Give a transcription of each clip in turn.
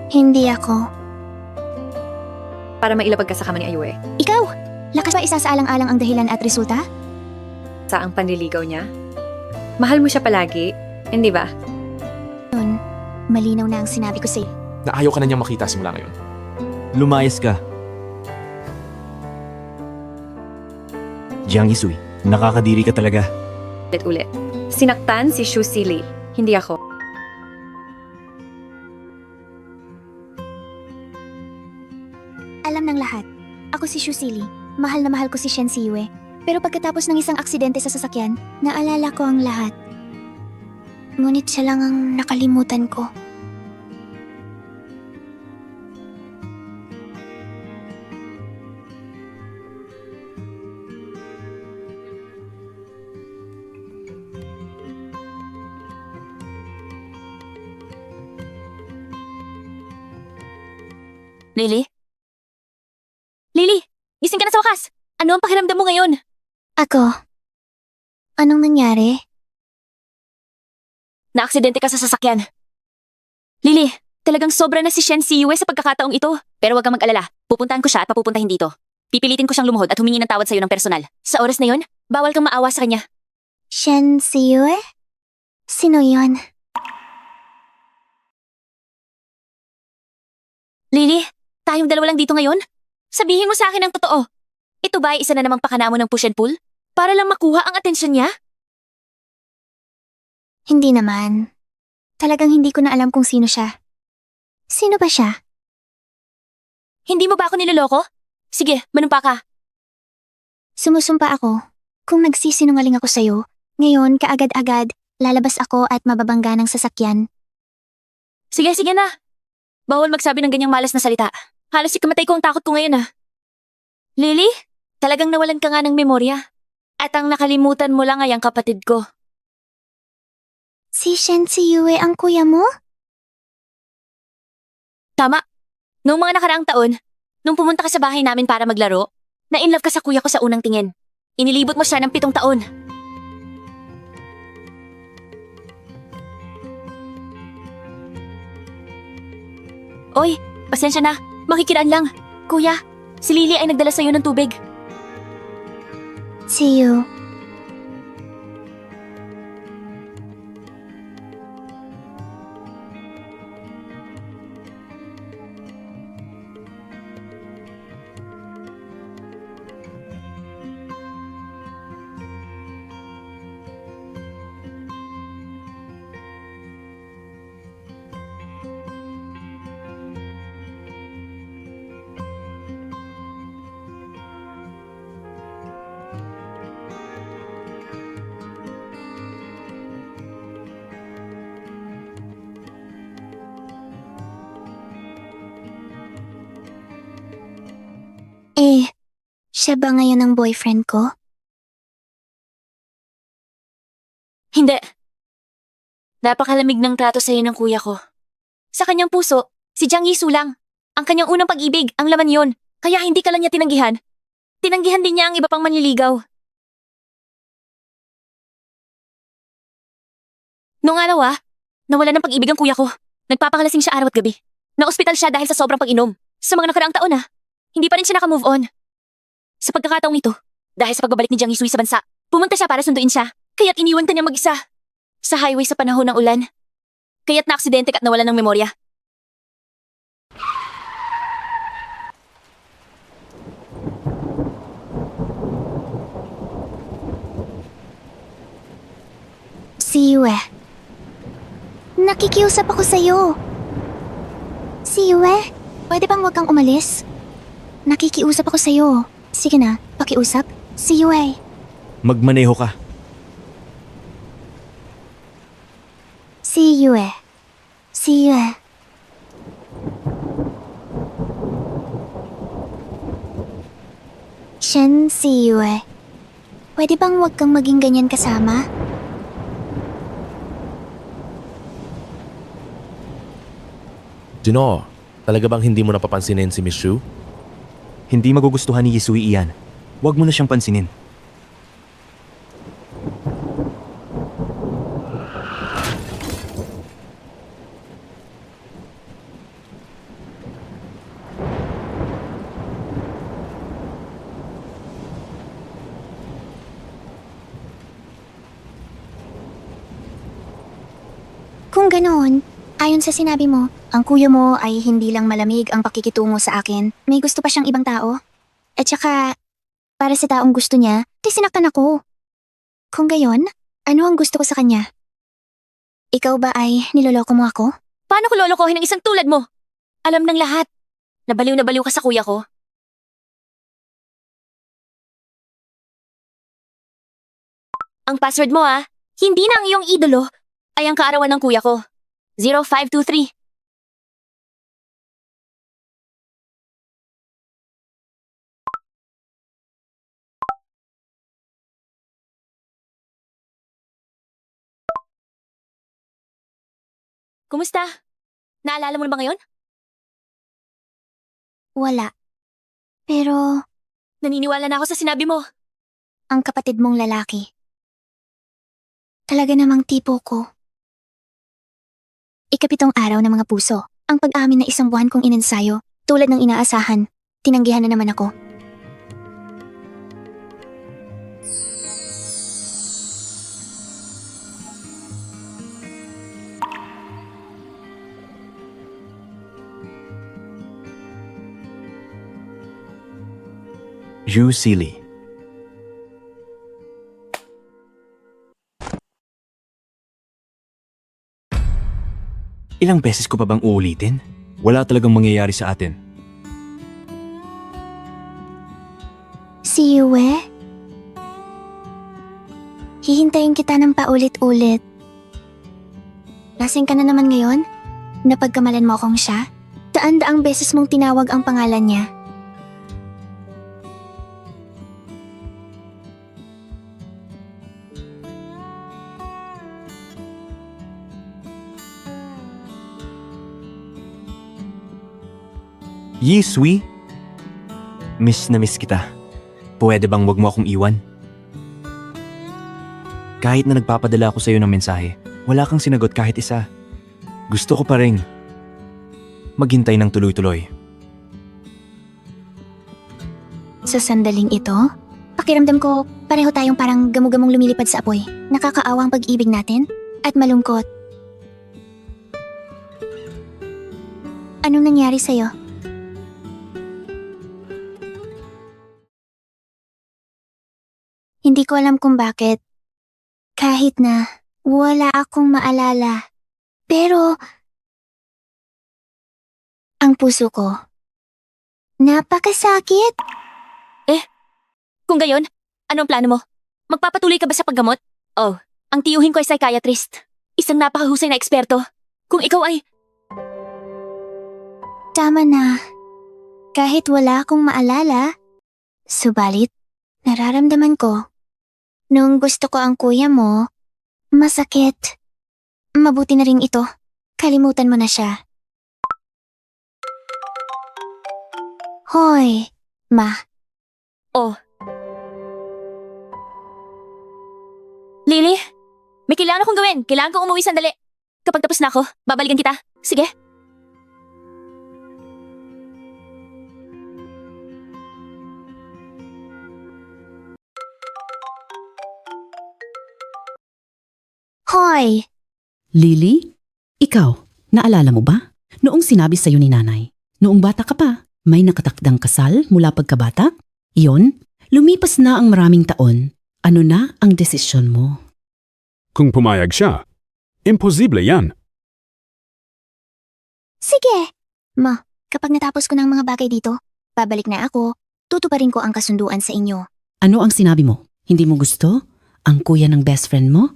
Hindi ako. Para mailabag ka sa kama ni Ayue. Ikaw! Lakas ba isasaalang-alang ang dahilan at resulta? Sa ang panliligaw niya. Mahal mo siya palagi, hindi ba? Yun, malinaw na ang sinabi ko sa'yo. Na ayaw ka na niyang makita simula ngayon. Lumayas ka. Jiang Yisui, nakakadiri ka talaga. Ulit. Sinaktan si Shu Sili, hindi ako. Alam ng lahat. Ako si Shusili. Mahal na mahal ko si Shen Siyue. Pero pagkatapos ng isang aksidente sa sasakyan, naalala ko ang lahat. Ngunit siya lang ang nakalimutan ko. Lily? Lily! Gising ka na sa wakas! Ano ang pakiramdam mo ngayon? Ako? Anong nangyari? Naaksidente ka sa sasakyan. Lily, talagang sobra na si Shen Siyue sa pagkakataong ito. Pero huwag kang mag-alala. Pupuntahan ko siya at papupuntahin dito. Pipilitin ko siyang lumuhod at humingi ng tawad sa'yo ng personal. Sa oras na yon, bawal kang maawa sa kanya. Shen Siyue? Sino yon? Lily, tayong dalawa lang dito ngayon? Sabihin mo sa akin ang totoo. Ito ba ay isa na namang pakanamo ng push and pull? Para lang makuha ang atensyon niya? Hindi naman. Talagang hindi ko na alam kung sino siya. Sino ba siya? Hindi mo ba ako niloloko? Sige, manumpa ka. Sumusumpa ako. Kung nagsisinungaling ako sa'yo, ngayon kaagad-agad, lalabas ako at mababangga ng sasakyan. Sige, sige na. Bawal magsabi ng ganyang malas na salita. Halos ikamatay ko ang takot ko ngayon ah. Lily, talagang nawalan ka nga ng memorya. At ang nakalimutan mo lang ay ang kapatid ko. Si Shen Siyue ang kuya mo? Tama. Noong mga nakaraang taon, nung pumunta ka sa bahay namin para maglaro, na-inlove ka sa kuya ko sa unang tingin. Inilibot mo siya ng 7 taon. Oy, pasensya na. Makikiraan lang. Kuya, si Lily ay nagdala sa'yo ng tubig. See you. Siya ba ngayon ang boyfriend ko? Hindi. Napakalamig ng trato sa'yo ng kuya ko. Sa kanyang puso, si Jiang Yisu lang. Ang kanyang unang pag-ibig, ang laman yon. Kaya hindi ka lang niya tinanggihan. Tinanggihan din niya ang iba pang manliligaw. Noong araw nawala ng pag-ibig ang kuya ko. Nagpapakalasing siya araw at gabi. Na-ospital siya dahil sa sobrang pag-inom. Sa mga nakaraang taon hindi pa rin siya naka-move on. Sa pagkakataong ito, dahil sa pagbabalik ni Jiang Yisui sa bansa, pumunta siya para sunduin siya. Kaya't iniwan ka niya mag-isa. Sa highway sa panahon ng ulan. Kaya't na-aksidente ka at nawalan ng memorya. Siyue. Nakikiusap ako sa'yo. Siyue, pwede bang wag kang umalis? Nakikiusap ako sa'yo. Sige na, pakiusap. Siyue. Magmaneho ka. Siyue. Siyue. Shen Siyue. Pwede bang wag kang maging ganyan kasama? Gino, talaga bang hindi mo napapansinin si Miss Shu? Hindi magugustuhan ni Yisui iyan. Huwag mo na siyang pansinin. Kung ganoon, ayon sa sinabi mo, ang kuya mo ay hindi lang malamig ang pakikitungo sa akin. May gusto pa siyang ibang tao. At saka, para sa taong gusto niya, di sinaktan ako. Kung gayon, ano ang gusto ko sa kanya? Ikaw ba ay niloloko mo ako? Paano ko lolokohin ng isang tulad mo? Alam ng lahat. Nabaliw na baliw ka sa kuya ko. Ang password mo hindi na ang iyong idolo, ay ang kaarawan ng kuya ko. 0523. Kumusta? Naalala mo na ba ngayon? Wala. Pero, Naniniwala na ako sa sinabi mo. ang kapatid mong lalaki. Talaga namang tipo ko. Ikapitong araw ng mga puso, ang pag-amin na isang buwan kong inensayo, tulad ng inaasahan, tinanggihan na naman ako. Zhu Sili. Ilang beses ko pa bang uulitin? Wala talagang mangyayari sa atin. Si Yue? Hihintayin kita ng paulit-ulit. Lasing ka na naman ngayon? Napagkamalan mo akong siya? Daan-daang beses mong tinawag ang pangalan niya. Yi Sui? Miss na miss kita. Pwede bang wag mo akong iwan? Kahit na nagpapadala ako sa'yo ng mensahe, wala kang sinagot kahit isa. Gusto ko pa rin maghintay ng tuloy-tuloy. Sa sandaling ito, pakiramdam ko pareho tayong parang gamu-gamong lumilipad sa apoy. Nakakaawa ang pag-ibig natin at malungkot. Anong nangyari sa'yo? Hindi ko alam kung bakit. Kahit na wala akong maalala. Pero, ang puso ko, napakasakit. Kung gayon, anong plano mo? Magpapatuloy ka ba sa paggamot? Oh, ang tiyuhin ko ay psychiatrist. Isang napakahusay na eksperto. Kung ikaw ay... Tama na. Kahit wala akong maalala, subalit, nararamdaman ko, nung gusto ko ang kuya mo, masakit. Mabuti na rin ito. Kalimutan mo na siya. Hoy, ma. Oh. Lily, may kailangan akong gawin. Kailangan kong umuwi sandali. Kapag tapos na ako, babalikan kita. Sige. Hoy, Lily? Ikaw, naalala mo ba? Noong sinabi sa'yo ni nanay, noong bata ka pa, may nakatakdang kasal mula pagkabata? Iyon, lumipas na ang maraming taon. Ano na ang desisyon mo? Kung pumayag siya, imposible yan. sige. Ma, kapag natapos ko ng mga bagay dito, babalik na ako, tutuparin ko ang kasunduan sa inyo. Ano ang sinabi mo? Hindi mo gusto? Ang kuya ng best friend mo?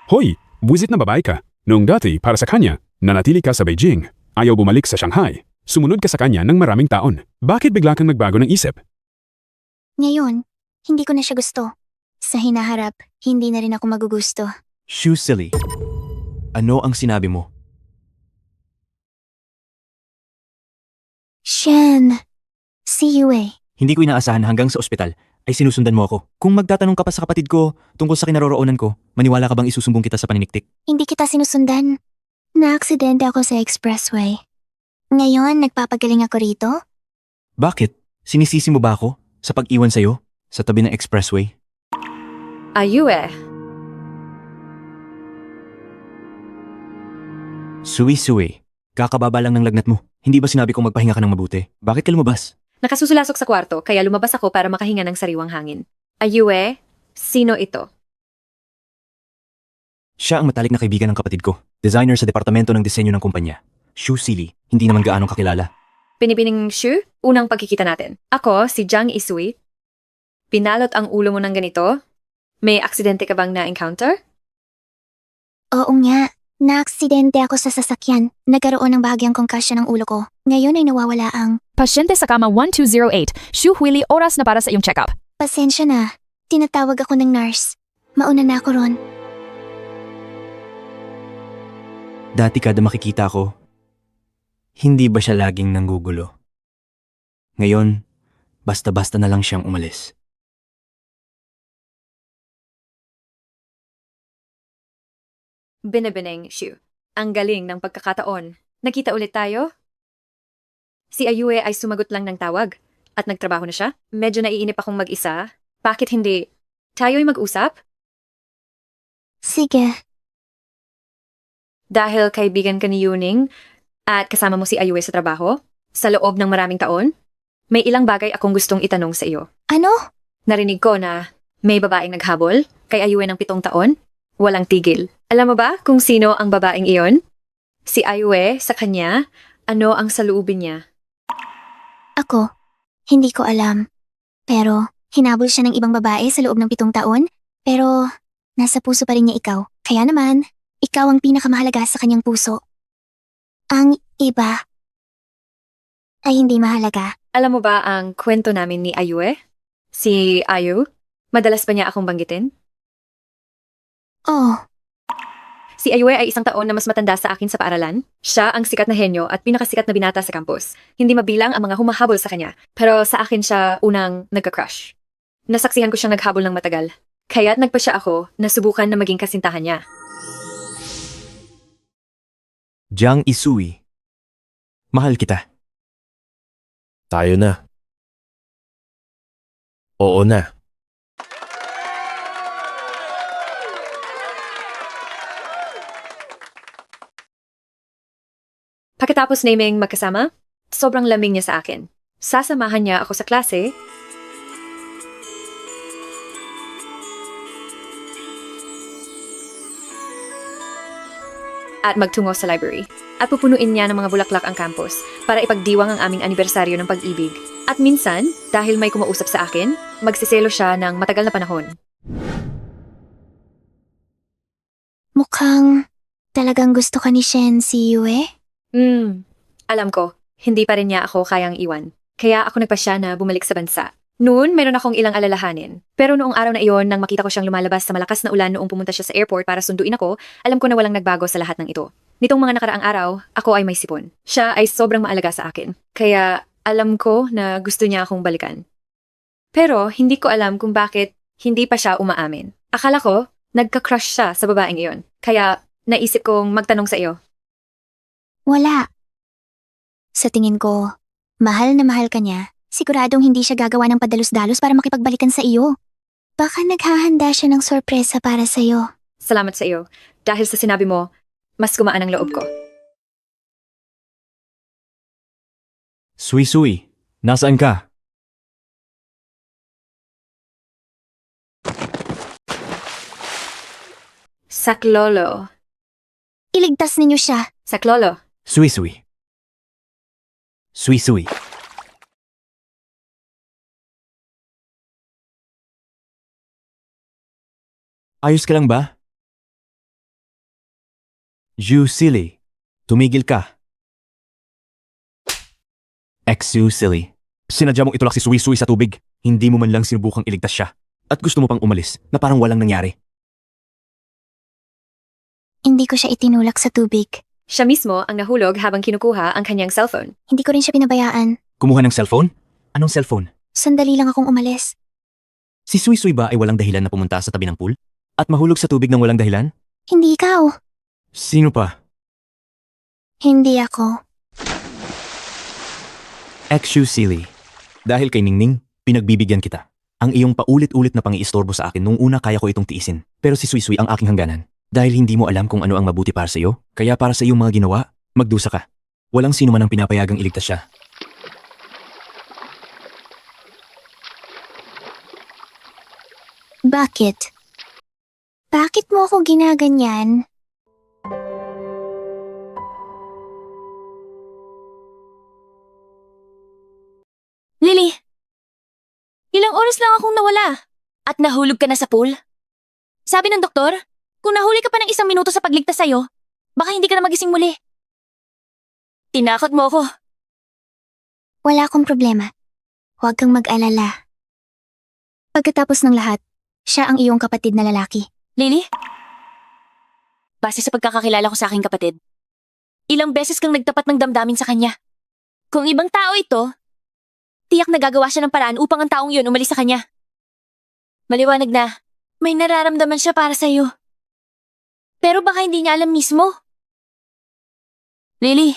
Hoy, buwisit na babae ka. Noong dati, para sa kanya, nanatili ka sa Beijing. Ayaw bumalik sa Shanghai. Sumunod ka sa kanya ng maraming taon. Bakit bigla kang nagbago ng isip? Ngayon, hindi ko na siya gusto. Sa hinaharap, hindi na rin ako magugusto. Zhu Sili. Ano ang sinabi mo? Shen, si Yue. Hindi ko inaasahan hanggang sa ospital ay sinusundan mo ako. Kung magtatanong ka pa sa kapatid ko tungkol sa kinaroroonan ko, maniwala ka bang isusumbong kita sa paniniktik? Hindi kita sinusundan. Naaksidente ako sa expressway. Ngayon, nagpapagaling ako rito? Bakit? Sinisisi mo ba ako sa pag-iwan sa'yo sa tabi ng expressway? Sui-sui. Kakababa lang ng lagnat mo. Hindi ba sinabi kong magpahinga ka ng mabuti? Bakit ka lumabas? Nakasusulasok sa kwarto, kaya lumabas ako para makahinga ng sariwang hangin. Ayue, sino ito? Siya ang matalik na kaibigan ng kapatid ko. Designer sa departamento ng disenyo ng kumpanya. Shu Sili. Hindi naman gaanong kakilala. Pinipining Shu, unang pagkikita natin. Ako, si Jang Isui. Pinalot ang ulo mo ng ganito? May aksidente ka bang na-encounter? Oo nga, naaksidente ako sa sasakyan. Nagkaroon ng bahagyang concussion ng ulo ko. Ngayon ay nawawala ang... Pasyente sa kama 1208. Shu Huili, oras na para sa iyong check-up. Pasensya na, tinatawag ako ng nurse. Mauna na ako ron. Dati kada makikita ko, hindi ba siya laging nanggugulo? Ngayon, basta-basta na lang siyang umalis. Binibining Shu. Ang galing ng pagkakataon. Nakita ulit tayo? Si Ayue ay sumagot lang ng tawag. At nagtrabaho na siya. Medyo naiinip akong mag-isa. Bakit hindi? Tayo'y mag-usap? Sige, Dahil kaibigan ka ni Yuning at kasama mo si Ayue sa trabaho? Sa loob ng maraming taon? May ilang bagay akong gustong itanong sa iyo. ano? Narinig ko na may babaeng naghabol kay Ayue ng 7 taon? Walang tigil. Alam mo ba kung sino ang babaeng iyon? Si Ayue, sa kanya, ano ang saluubin niya? Ako, hindi ko alam. Pero, hinabol siya ng ibang babae sa loob ng 7 taon. Pero, nasa puso pa rin niya ikaw. Kaya naman, ikaw ang pinakamahalaga sa kanyang puso. Ang iba ay hindi mahalaga. Alam mo ba ang kwento namin ni Ayue? Si Ayu? Madalas pa niya akong banggitin? Oh, Si Ayue ay 1 taon na mas matanda sa akin sa paaralan. Siya ang sikat na henyo at pinakasikat na binata sa campus. Hindi mabilang ang mga humahabol sa kanya, pero sa akin siya unang nagka-crush. Nasaksihan ko siyang naghabol ng matagal. Kaya't nagpa siya ako na subukan na maging kasintahan niya. Jang Isui. Mahal kita. Tayo na. Oo na. Pagkatapos naming magkasama, sobrang lamig niya sa akin. Sasamahan niya ako sa klase. At magtungo sa library. At pupunuin niya ng mga bulaklak ang campus para ipagdiwang ang aming anibersaryo ng pag-ibig. At minsan, dahil may kumausap sa akin, magsiselo siya ng matagal na panahon. mukhang talagang gusto ka ni Shen Siyue? Alam ko, hindi pa rin niya ako kayang iwan. Kaya ako nagpasya na bumalik sa bansa. Noon, mayroon akong ilang alalahanin. Pero noong araw na iyon, nang makita ko siyang lumalabas sa malakas na ulan noong pumunta siya sa airport para sunduin ako, alam ko na walang nagbago sa lahat ng ito. Nitong mga nakaraang araw, ako ay may sipon. Siya ay sobrang maalaga sa akin. Kaya alam ko na gusto niya akong balikan. Pero hindi ko alam kung bakit hindi pa siya umaamin. Akala ko, nagka-crush siya sa babaeng iyon. Kaya naisip kong magtanong sa iyo. Wala. Sa tingin ko, mahal na mahal ka niya. Siguradong hindi siya gagawa ng padalos-dalos para makipagbalikan sa iyo. Baka naghahanda siya ng sorpresa para sa iyo. Salamat sa iyo. Dahil sa sinabi mo, mas gumaan ang loob ko. Sui-sui. Nasaan ka? Saklolo. Iligtas ninyo siya. Saklolo. Sui-sui. Sui-sui. Ayos ka lang ba? Zhu Sili. Tumigil ka. Exu Sili. Sinadya mong itulak si Sui-sui sa tubig. Hindi mo man lang sinubukang iligtas siya. At gusto mo pang umalis na parang walang nangyari. Hindi ko siya itinulak sa tubig. Siya mismo ang nahulog habang kinukuha ang kanyang cellphone. Hindi ko rin siya pinabayaan. Kumuha ng cellphone? Anong cellphone? Sandali lang akong umalis. Si Sui-sui ba ay walang dahilan na pumunta sa tabi ng pool? At mahulog sa tubig ng walang dahilan? Hindi ikaw. Sino pa? Hindi ako. Exu Sili. Dahil kay Ningning, pinagbibigyan kita. Ang iyong paulit-ulit na pangiistorbo sa akin nung una kaya ko itong tiisin. Pero si Sui-sui ang aking hangganan. Dahil hindi mo alam kung ano ang mabuti para sa'yo, kaya para sa iyong mga ginawa, magdusa ka. Walang sino man ang pinapayagang iligtas siya. Bakit? Bakit mo ako ginaganyan? Lily! Ilang oras lang akong nawala. At nahulog ka na sa pool? Sabi ng doktor, kung nahuli ka pa ng 1 minuto sa pagligtas sa'yo, baka hindi ka na magising muli. Tinakot mo ako. Wala akong problema. Huwag kang mag-alala. Pagkatapos ng lahat, siya ang iyong kapatid na lalaki. Lily? Base sa pagkakakilala ko sa aking kapatid, ilang beses kang nagtapat ng damdamin sa kanya. Kung ibang tao ito, tiyak nagagawa siya ng paraan upang ang taong yun umalis sa kanya. Maliwanag na, may nararamdaman siya para sa'yo. Pero baka hindi niya alam mismo. Lily,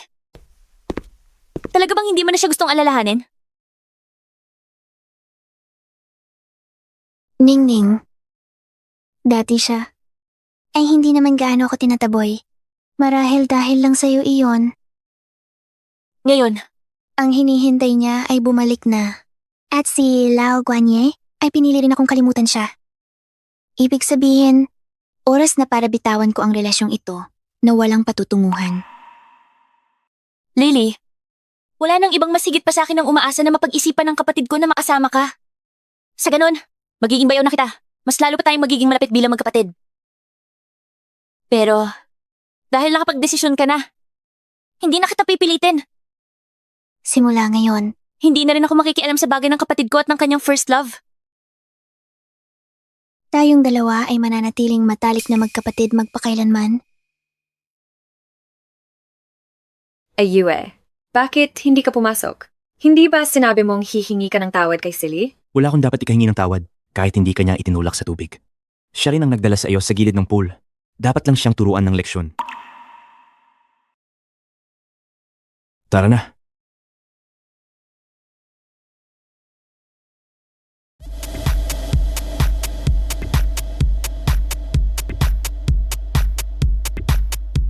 talaga bang hindi mo na siya gustong alalahanin? Ningning. Dati siya. Ay hindi naman gaano ako tinataboy. Marahil dahil lang sa'yo iyon. Ngayon, Ang hinihintay niya ay bumalik na. At si Lao Guanye ay pinili rin akong kalimutan siya. Ibig sabihin, oras na para bitawan ko ang relasyong ito na walang patutunguhan. Lily, wala nang ibang masigit pa sa akin ang umaasa na mapag-isipan ng kapatid ko na makasama ka. Sa ganon, magiging bayaw na kita. Mas lalo pa tayong magiging malapit bilang magkapatid. Pero, dahil nakapag-desisyon ka na, hindi na kita pipilitin. Simula ngayon, Hindi na rin ako makikialam sa bagay ng kapatid ko at ng kanyang first love. tayong dalawa ay mananatiling matalik na magkapatid magpakailanman. Ayue, bakit hindi ka pumasok? Hindi ba sinabi mong hihingi ka ng tawad kay Silly? Wala akong dapat ikahingi ng tawad, kahit hindi ka niya itinulak sa tubig. Siya rin ang nagdala sa iyo sa gilid ng pool. Dapat lang siyang turuan ng leksyon. Tara na.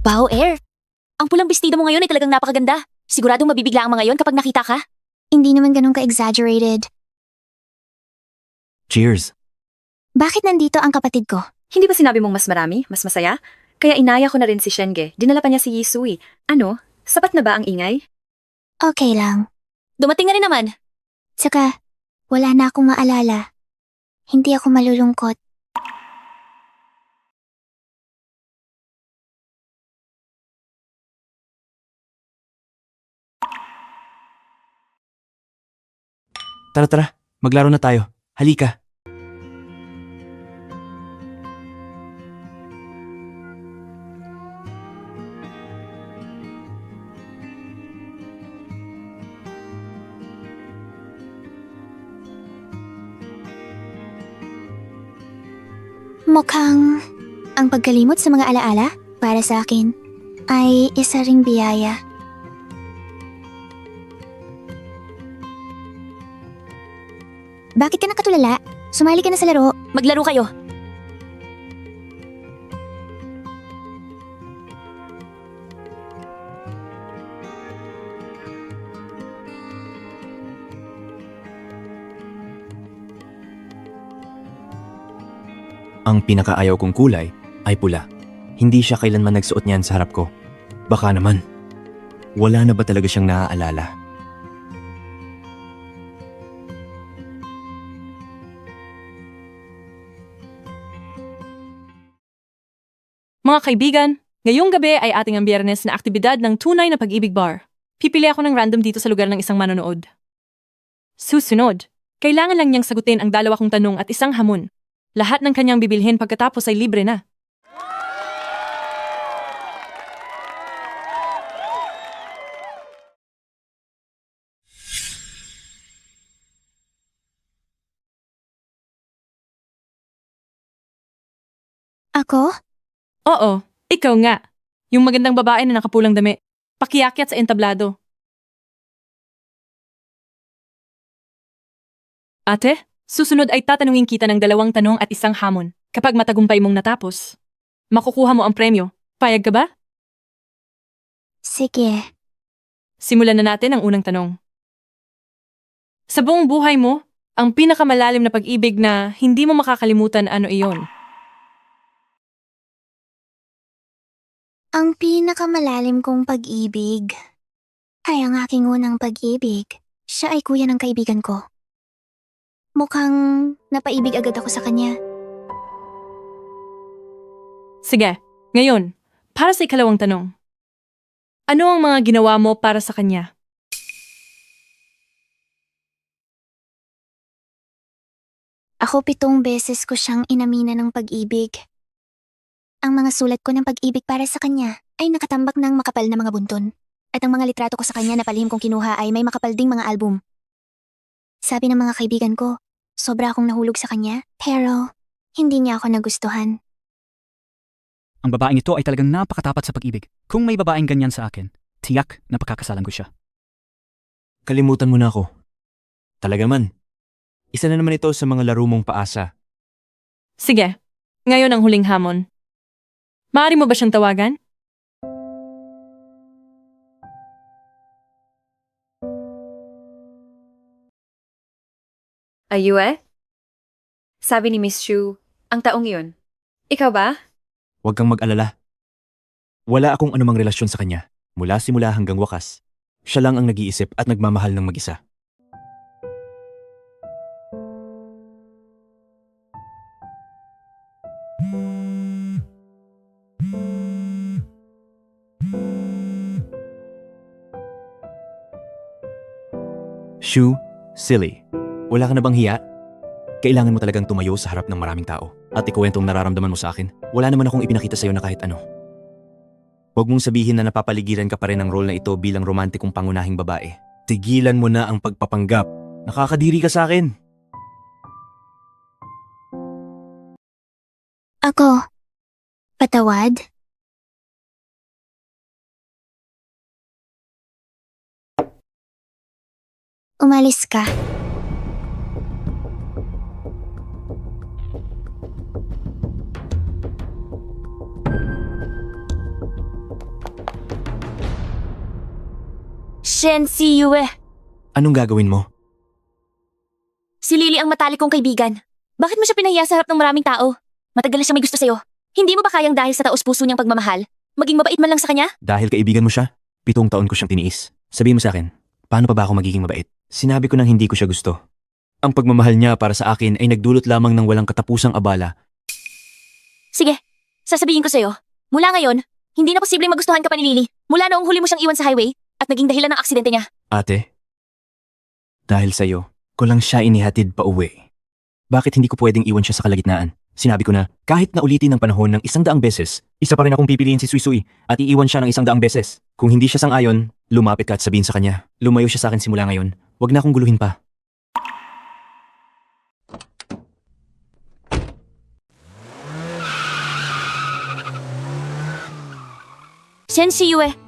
Wow, Air! Ang pulang bestida mo ngayon ay talagang napakaganda. Siguradong mabibigla ang mga yon kapag nakita ka. Hindi naman ganun ka-exaggerated. Cheers! Bakit nandito ang kapatid ko? Hindi ba sinabi mong mas marami, mas masaya? Kaya inaya ko na rin si Shenge. Dinala pa niya si Yisui. Ano? Sapat na ba ang ingay? Okay lang. Dumating na rin naman. Tsaka, wala na akong maalala. Hindi ako malulungkot. Tara, maglaro na tayo. Halika. Mukhang ang pagkalimot sa mga alaala para sa akin ay isa ring biyaya. Bakit ka nakatulala? Sumali ka na sa laro. Maglaro kayo. Ang pinakaayaw kong kulay ay pula. Hindi siya kailanman nagsuot niyan sa harap ko. Baka naman. Wala na ba talaga siyang naaalala? Mga kaibigan, ngayong gabi ay ating ang biyernes na aktibidad ng Tunay na Pag-ibig Bar. Pipili ako ng random dito sa lugar ng isang manonood. Susunod, kailangan lang niyang sagutin ang 2 tanong at isang hamon. Lahat ng kanyang bibilhin pagkatapos ay libre na. Ako? Oo, ikaw nga. Yung magandang babae na nakapulang dami. Pakiakyat sa entablado. Ate, susunod ay tatanungin kita ng 2 tanong at isang hamon. Kapag matagumpay mong natapos, makukuha mo ang premyo. Payag ka ba? Sige. Simulan na natin ang unang tanong. Sa buong buhay mo, ang pinakamalalim na pag-ibig na hindi mo makakalimutan, ano iyon? Ang pinakamalalim kong pag-ibig ay ang aking unang pag-ibig. Siya ay kuya ng kaibigan ko. Mukhang napaibig agad ako sa kanya. Sige, ngayon, para sa ikalawang tanong. Ano ang mga ginawa mo para sa kanya? Ako 7 beses ko siyang inamina ng pag-ibig. Ang mga sulat ko ng pag-ibig para sa kanya ay nakatambak ng makapal na mga bunton. At ang mga litrato ko sa kanya na palihim kong kinuha ay may makapal ding mga album. Sabi ng mga kaibigan ko, sobra akong nahulog sa kanya, pero hindi niya ako nagustuhan. Ang babaeng ito ay talagang napakatapat sa pag-ibig. Kung may babaeng ganyan sa akin, tiyak na pagkakasalan ko siya. Kalimutan mo na ako. Talaga man. Isa na naman ito sa mga laro mong paasa. Sige, ngayon ang huling hamon. Maaari mo ba siyang tawagan? Ayue? Sabi ni Miss Shu, ang taong iyon. Ikaw ba? Huwag kang mag-alala. Wala akong anumang relasyon sa kanya. Mula simula hanggang wakas. Siya lang ang nag-iisip at nagmamahal ng mag-isa. Shu, silly. Wala ka na bang hiya? Kailangan mo talagang tumayo sa harap ng maraming tao at ikuwentong nararamdaman mo sa akin. Wala naman akong ipinakita sa'yo na kahit ano. Huwag mong sabihin na napapaligiran ka pa rin ng role na ito bilang romantikong pangunahing babae. Tigilan mo na ang pagpapanggap. Nakakadiri ka sa akin. Ako, patawad? Umalis ka. Shen Siyue, Anong gagawin mo? si Lily ang matalik kong kaibigan. Bakit mo siya pinahiya sa harap ng maraming tao? Matagal na siya may gusto sa'yo. Hindi mo ba kayang dahil sa taos-puso niyang pagmamahal, maging mabait man lang sa kanya? Dahil kaibigan mo siya, 7 taon ko siyang tiniis. Sabihin mo sa akin, paano pa ba ako magiging mabait? Sinabi ko nang hindi ko siya gusto. Ang pagmamahal niya para sa akin ay nagdulot lamang ng walang katapusang abala. Sige, sasabihin ko sa'yo. Mula ngayon, hindi na posibleng magustuhan ka pa ni Lily. Mula noong huli mo siyang iwan sa highway at naging dahilan ng aksidente niya. Ate, dahil sa'yo, ko lang siya inihatid pa uwi. Bakit hindi ko pwedeng iwan siya sa kalagitnaan? Sinabi ko na, kahit na ulitin ng panahon ng 100 beses, isa pa rin akong pipiliin si Suisui at iiwan siya ng 100 beses. Kung hindi siya sang-ayon, lumapit ka at sabihin sa kanya, lumayo siya sa akin simula ngayon. Huwag na akong guluhin pa. Shen Siyue,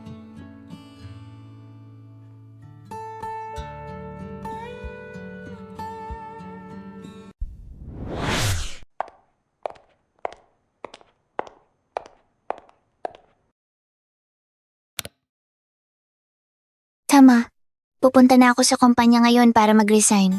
Tama. Pupunta na ako sa kumpanya ngayon para mag-resign.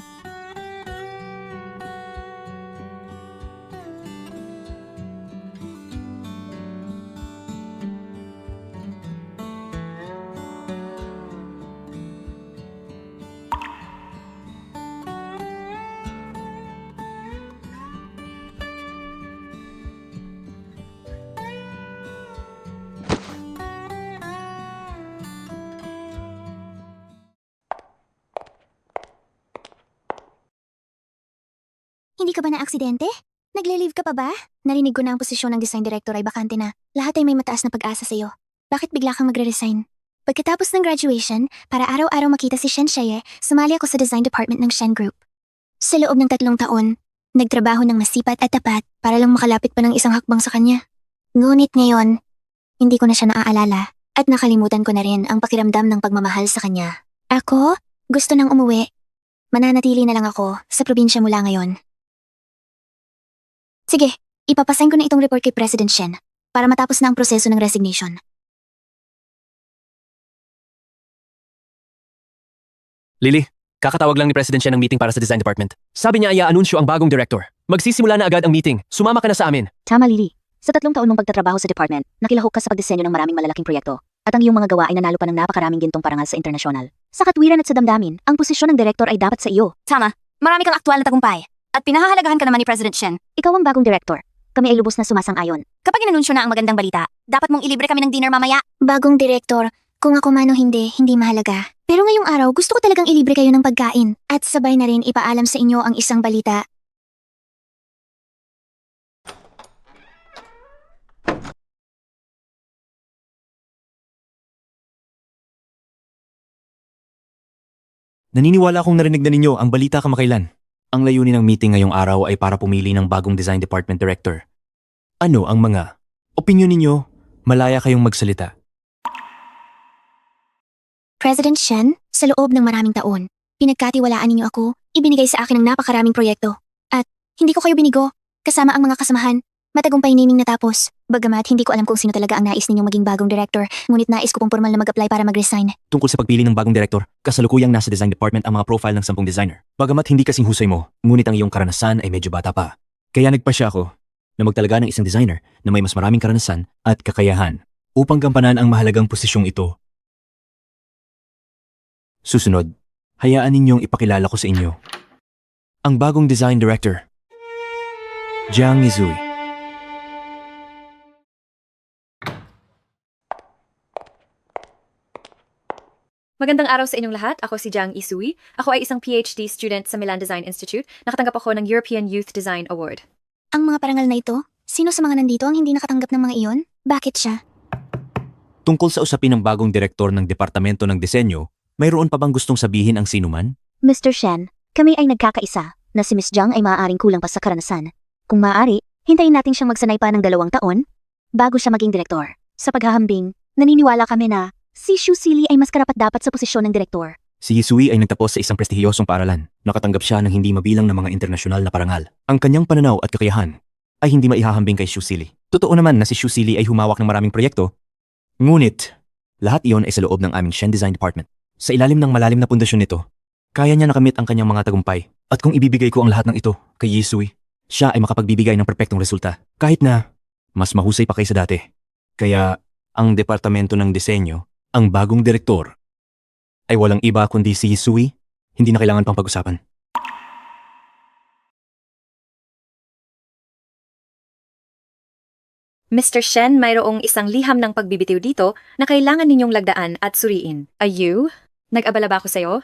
Hindi ka ba na-aksidente? Nagle-leave ka pa ba? Narinig ko na ang posisyon ng design director ay bakante na. Lahat ay may mataas na pag-asa sa'yo. Bakit bigla kang magre-resign? Pagkatapos ng graduation, para araw-araw makita si Shen Sheye, sumali ako sa design department ng Shen Group. Sa loob ng 3 taon, nagtrabaho ng masipat at tapat para lang makalapit pa ng isang hakbang sa kanya. Ngunit ngayon, hindi ko na siya naaalala at nakalimutan ko na rin ang pakiramdam ng pagmamahal sa kanya. Ako, gusto nang umuwi. Mananatili na lang ako sa probinsya mula ngayon. Sige, ipapasign ko na itong report kay President Shen para matapos na ang proseso ng resignation. Lily, kakatawag lang ni President siya ng meeting para sa design department. Sabi niya ay anunsyo ang bagong director. Magsisimula na agad ang meeting. Sumama ka na sa amin. Tama, Lily. Sa 3 taon mong pagtatrabaho sa department, nakilahok ka sa pagdisenyo ng maraming malalaking proyekto. At ang iyong mga gawa ay nanalo pa ng napakaraming gintong parangal sa internasyonal. Sa katwiran at sa damdamin, ang posisyon ng direktor ay dapat sa iyo. Tama, marami kang aktwal na tagumpay. At pinahahalagahan ka naman ni President Shen. Ikaw ang bagong direktor. Kami ay lubos na sumasang-ayon. Kapag inanunsyo na ang magandang balita, dapat mong ilibre kami ng dinner mamaya. Bagong direktor, kung ako man o hindi mahalaga. Pero ngayong araw, gusto ko talagang ilibre kayo ng pagkain. At sabay na rin ipaalam sa inyo ang isang balita. Naniniwala akong narinig na ninyo ang balita kamakailan. Ang layunin ng meeting ngayong araw ay para pumili ng bagong design department director. Ano ang mga opinyon ninyo? Malaya kayong magsalita. President Shen, sa loob ng maraming taon, pinagkatiwalaan ninyo ako, ibinigay sa akin ang napakaraming proyekto. At hindi ko kayo binigo, kasama ang mga kasamahan, matagumpay naming natapos. Bagamat hindi ko alam kung sino talaga ang nais ninyong maging bagong director, ngunit nais ko pong formal na mag-apply para mag-resign. Tungkol sa pagpili ng bagong direktor, kasalukuyang nasa design department ang mga profile ng 10 designer. Bagamat hindi kasing husay mo, ngunit ang iyong karanasan ay medyo bata pa. Kaya nagpasya ako na magtalaga ng isang designer na may mas maraming karanasan at kakayahan upang gampanan ang mahalagang posisyong ito. Susunod, hayaan ninyong ipakilala ko sa inyo ang bagong design director, Jiang Yizui. Magandang araw sa inyong lahat. Ako si Jiang Isui. Ako ay isang PhD student sa Milan Design Institute. Nakatanggap ako ng European Youth Design Award. Ang mga parangal na ito, sino sa mga nandito ang hindi nakatanggap ng mga iyon? Bakit siya? Tungkol sa usapin ng bagong direktor ng Departamento ng Disenyo, mayroon pa bang gustong sabihin ang sinuman? Mr. Shen, kami ay nagkakaisa na si Miss Jiang ay maaaring kulang pa sa karanasan. Kung maaari, hintayin natin siyang magsanay pa ng 2 taon bago siya maging direktor. Sa paghahambing, naniniwala kami na si Xu Sili ay mas karapat-dapat sa posisyon ng direktor. Si Yizui ay nagtapos sa isang prestihiyosong paaralan. Nakatanggap siya ng hindi mabilang na mga internasyonal na parangal. Ang kanyang pananaw at kakayahan ay hindi maihahambing kay Xu Sili. Totoo naman na si Xu Sili ay humawak ng maraming proyekto, ngunit lahat iyon ay sa loob ng aming Shen Design Department. Sa ilalim ng malalim na pundasyon nito, kaya niya nakamit ang kanyang mga tagumpay. At kung ibibigay ko ang lahat ng ito kay Yizui, siya ay makapagbibigay ng perpektong resulta. Kahit na mas mahusay pa kaysa dati. Kaya ang Departamento ng Disenyo, ang bagong direktor, ay walang iba kundi si Yizui. Hindi na kailangan pang pag-usapan. Mr. Shen, mayroong isang liham ng pagbibitiw dito na kailangan ninyong lagdaan at suriin. Ayu? Nag-abala ba ako sa'yo?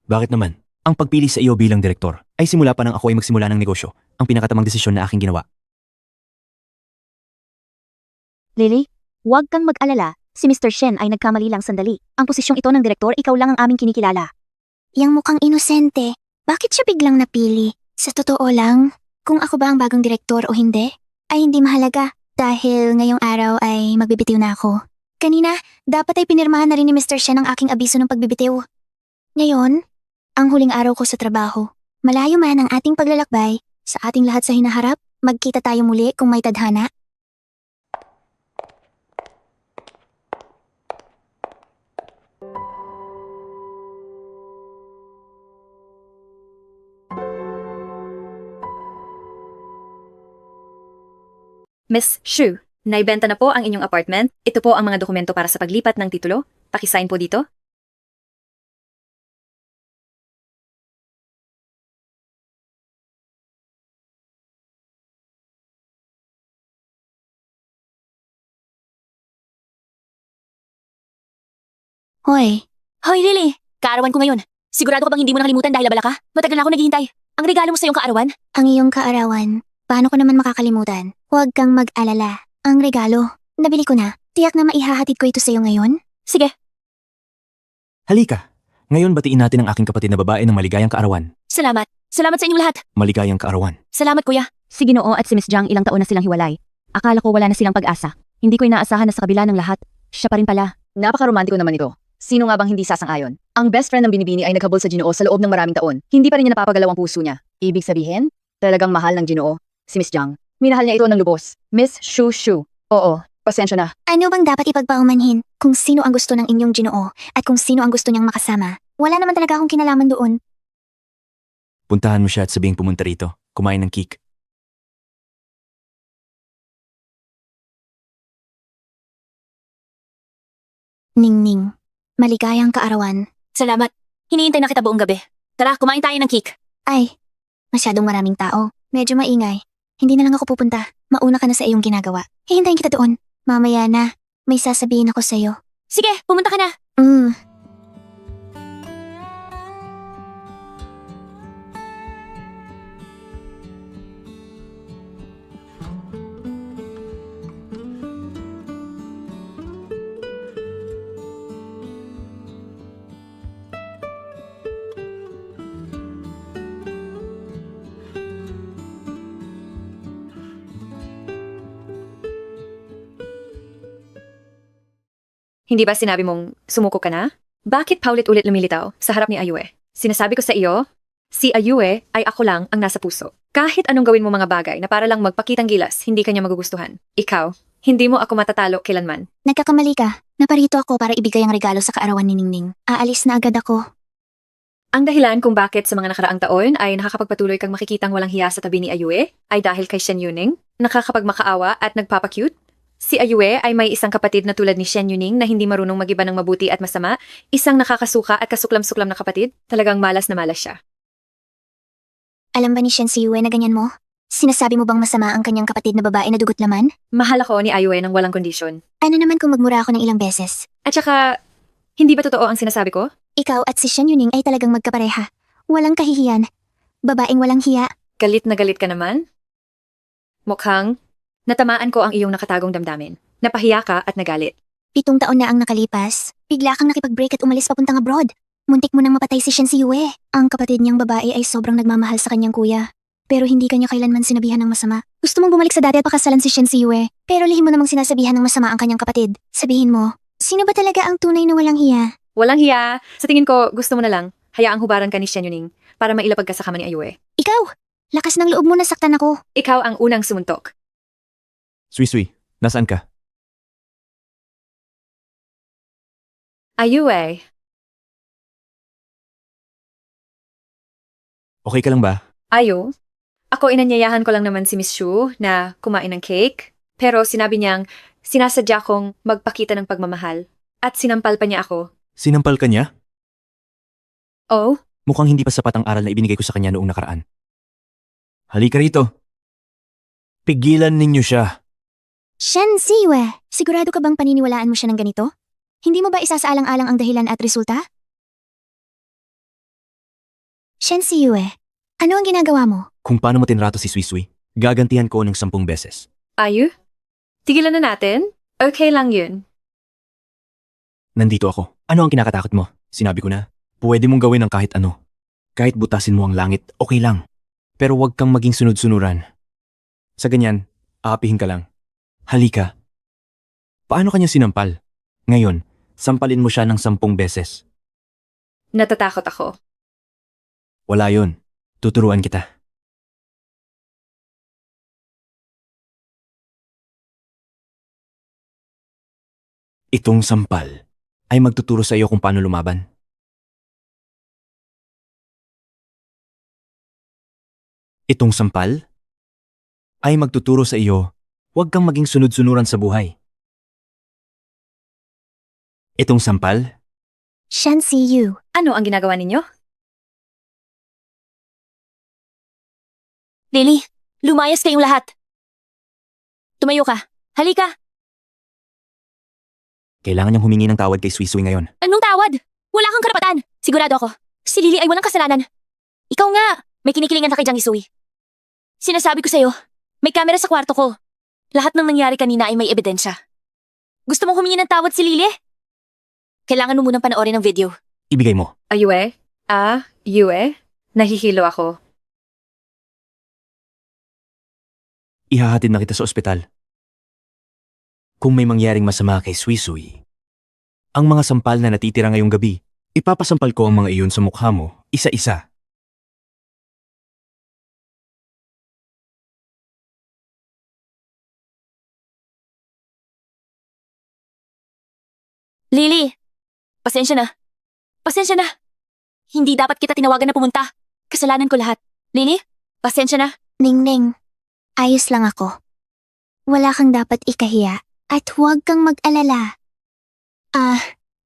Bakit naman? Ang pagpili sa iyo bilang direktor ay simula pa nang ako ay magsimula ng negosyo, ang pinakatamang desisyon na aking ginawa. Lily, huwag kang mag-alala. Si Mr. Shen ay nagkamali lang sandali. Ang posisyong ito ng direktor, ikaw lang ang aming kinikilala. Yang mukhang inosente. Bakit siya biglang napili? Sa totoo lang, kung ako ba ang bagong direktor o hindi, ay hindi mahalaga dahil ngayong araw ay magbibitiw na ako. Kanina, dapat ay pinirmahan na rin ni Mr. Shen ang aking abiso ng pagbibitiw. Ngayon, ang huling araw ko sa trabaho. Malayo man ang ating paglalakbay, sa ating lahat sa hinaharap, magkita tayo muli kung may tadhana. Miss Xu, naibenta na po ang inyong apartment. Ito po ang mga dokumento para sa paglipat ng titulo. Pakisign po dito. Hoy, Hoy, Lily! Kaarawan ko ngayon. Sigurado ka bang hindi mo nakalimutan dahil abala ka? Matagal na ako naghihintay. Ang regalo mo sa iyong kaarawan? ang iyong kaarawan, paano ko naman makakalimutan? Huwag kang mag-alala. Ang regalo, nabili ko na. Tiyak na maihahatid ko ito sa iyo ngayon. Sige. Halika! Ngayon batiin natin ang aking kapatid na babae ng maligayang kaarawan. Salamat. Salamat sa inyong lahat. Maligayang kaarawan. Salamat, kuya. Si Ginoo at si Miss Jiang ilang taon na silang hiwalay. Akala ko wala na silang pag-asa. Hindi ko inaasahan na sa kabila ng lahat, siya pa rin pala. Napaka-romantiko naman ito. Sino nga bang hindi sasang-ayon? Ang best friend ng Binibini ay naghabol sa Ginoo sa loob ng maraming taon. Hindi pa rin niya napapagalaw ang puso niya. Ibig sabihin, talagang mahal ng Ginoo si Miss Jiang. Minahal niya ito ng lubos. Miss Xu Xu. Oo, pasensya na. Ano bang dapat ipagpaumanhin kung sino ang gusto ng inyong Ginoo at kung sino ang gusto niyang makasama? Wala naman talaga akong kinalaman doon. Puntahan mo siya at sabihing pumunta rito. Kumain ng cake. Ningning, maligayang kaarawan. Salamat. Hinihintay na kita buong gabi. Tara, kumain tayo ng cake. Ay, masyadong maraming tao. Medyo maingay. Hindi na lang ako pupunta. Mauna ka na sa iyong ginagawa. Hihintayin kita doon. Mamaya na. May sasabihin ako sa'yo. Sige, pumunta ka na. Hindi ba sinabi mong sumuko ka na? Bakit paulit-ulit lumilitaw sa harap ni Ayue? Sinasabi ko sa iyo, si Ayue ay ako lang ang nasa puso. Kahit anong gawin mo mga bagay na para lang magpakitang gilas, hindi kanya magugustuhan. Ikaw, hindi mo ako matatalo kailanman. Nagkakamali ka. Naparito ako para ibigay ang regalo sa kaarawan ni Ningning. Aalis na agad ako. Ang dahilan kung bakit sa mga nakaraang taon ay nakakapagpatuloy kang makikitang walang hiya sa tabi ni Ayue ay dahil kay Shen Yuning, nakakapagmakaawa at nagpapacute. Si Ayue ay may isang kapatid na tulad ni Shen Yuning na hindi marunong magiba ng mabuti at masama, isang nakakasuka at kasuklam-suklam na kapatid, talagang malas na malas siya. Alam ba ni Shen Siyue na ganyan mo? Sinasabi mo bang masama ang kanyang kapatid na babae na dugot laman? Mahal ako ni Ayue ng walang kondisyon. Ano naman kung magmura ako ng ilang beses? At saka, hindi ba totoo ang sinasabi ko? Ikaw at si Shen Yuning ay talagang magkapareha. Walang kahihiyan. Babaeng walang hiya. Galit na galit ka naman? Mukhang, natamaan ko ang iyong nakatagong damdamin. Napahiya ka at nagalit. 7 taon na ang nakalipas. Bigla kang nakipag-break at umalis papuntang abroad. Muntik mo nang mapatay si Shen Siyue. Ang kapatid niyang babae ay sobrang nagmamahal sa kanyang kuya. Pero hindi kanya kailanman sinabihan ng masama. Gusto mong bumalik sa dati at pakasalan si Shen Siyue. Pero lihim mo namang sinasabihan ng masama ang kanyang kapatid. Sabihin mo, sino ba talaga ang tunay na walang hiya? Walang hiya. Sa tingin ko, gusto mo na lang. Hayaang hubaran ka ni Shen Yuning para mailapag ka sa kama ni Ayue. Ikaw! Lakas ng loob mo na saktan ako. Ikaw ang unang sumuntok. Sui, nasaan ka? Ayue, Okay ka lang ba? Ayo. Ako inanyayahan ko lang naman si Miss Shu na kumain ng cake. Pero sinabi niyang sinasadya kong magpakita ng pagmamahal. At sinampal pa niya ako. Sinampal ka niya? Oh, Mukhang hindi pa sapat ang aral na ibinigay ko sa kanya noong nakaraan. Halika rito. Pigilan ninyo siya. Shen Siyue, sigurado ka bang paniniwalaan mo siya ng ganito? Hindi mo ba isasaalang-alang ang dahilan at resulta? Shen Siyue, ano ang ginagawa mo? Kung paano mo tinrato si Sui, gagantihan ko ng 10 beses. Ayu? Tigilan na natin? Okay lang yun. Nandito ako. Ano ang kinakatakot mo? Sinabi ko na, pwede mong gawin ang kahit ano. Kahit butasin mo ang langit, okay lang. Pero huwag kang maging sunod-sunuran. Sa ganyan, aapihin ka lang. Halika. Paano kanya sinampal? Ngayon, sampalin mo siya ng 10 beses. Natatakot ako. Wala yun. Tuturuan kita. Itong sampal ay magtuturo sa iyo kung paano lumaban. Itong sampal ay magtuturo sa iyo, huwag kang maging sunod-sunuran sa buhay. Itong sampal, Shen Siyu, Ano ang ginagawa ninyo? Lily, lumayas kayong lahat. Tumayo ka. Halika. kailangan niyang humingi ng tawad kay Sui ngayon. Anong tawad? Wala kang karapatan. Sigurado ako. Si Lily ay walang kasalanan. Ikaw nga, may kinikilingan ka kay Jiang Isui. Sinasabi ko sa'yo, may kamera sa kwarto ko. Lahat ng nangyari kanina ay may ebidensya. Gusto mong humingi ng tawad si Lily? Kailangan mo munang panoorin ng video. Ibigay mo. Ayue? Yue? Nahihilo ako. Ihahatid na kita sa ospital. Kung may mangyaring masama kay Sui, ang mga sampal na natitira ngayong gabi, ipapasampal ko ang mga iyon sa mukha mo, isa-isa. Lily! Pasensya na. Pasensya na. Hindi dapat kita tinawagan na pumunta. Kasalanan ko lahat. Lily? Pasensya na. Ningning, ayos lang ako. Wala kang dapat ikahiya at huwag kang mag-alala.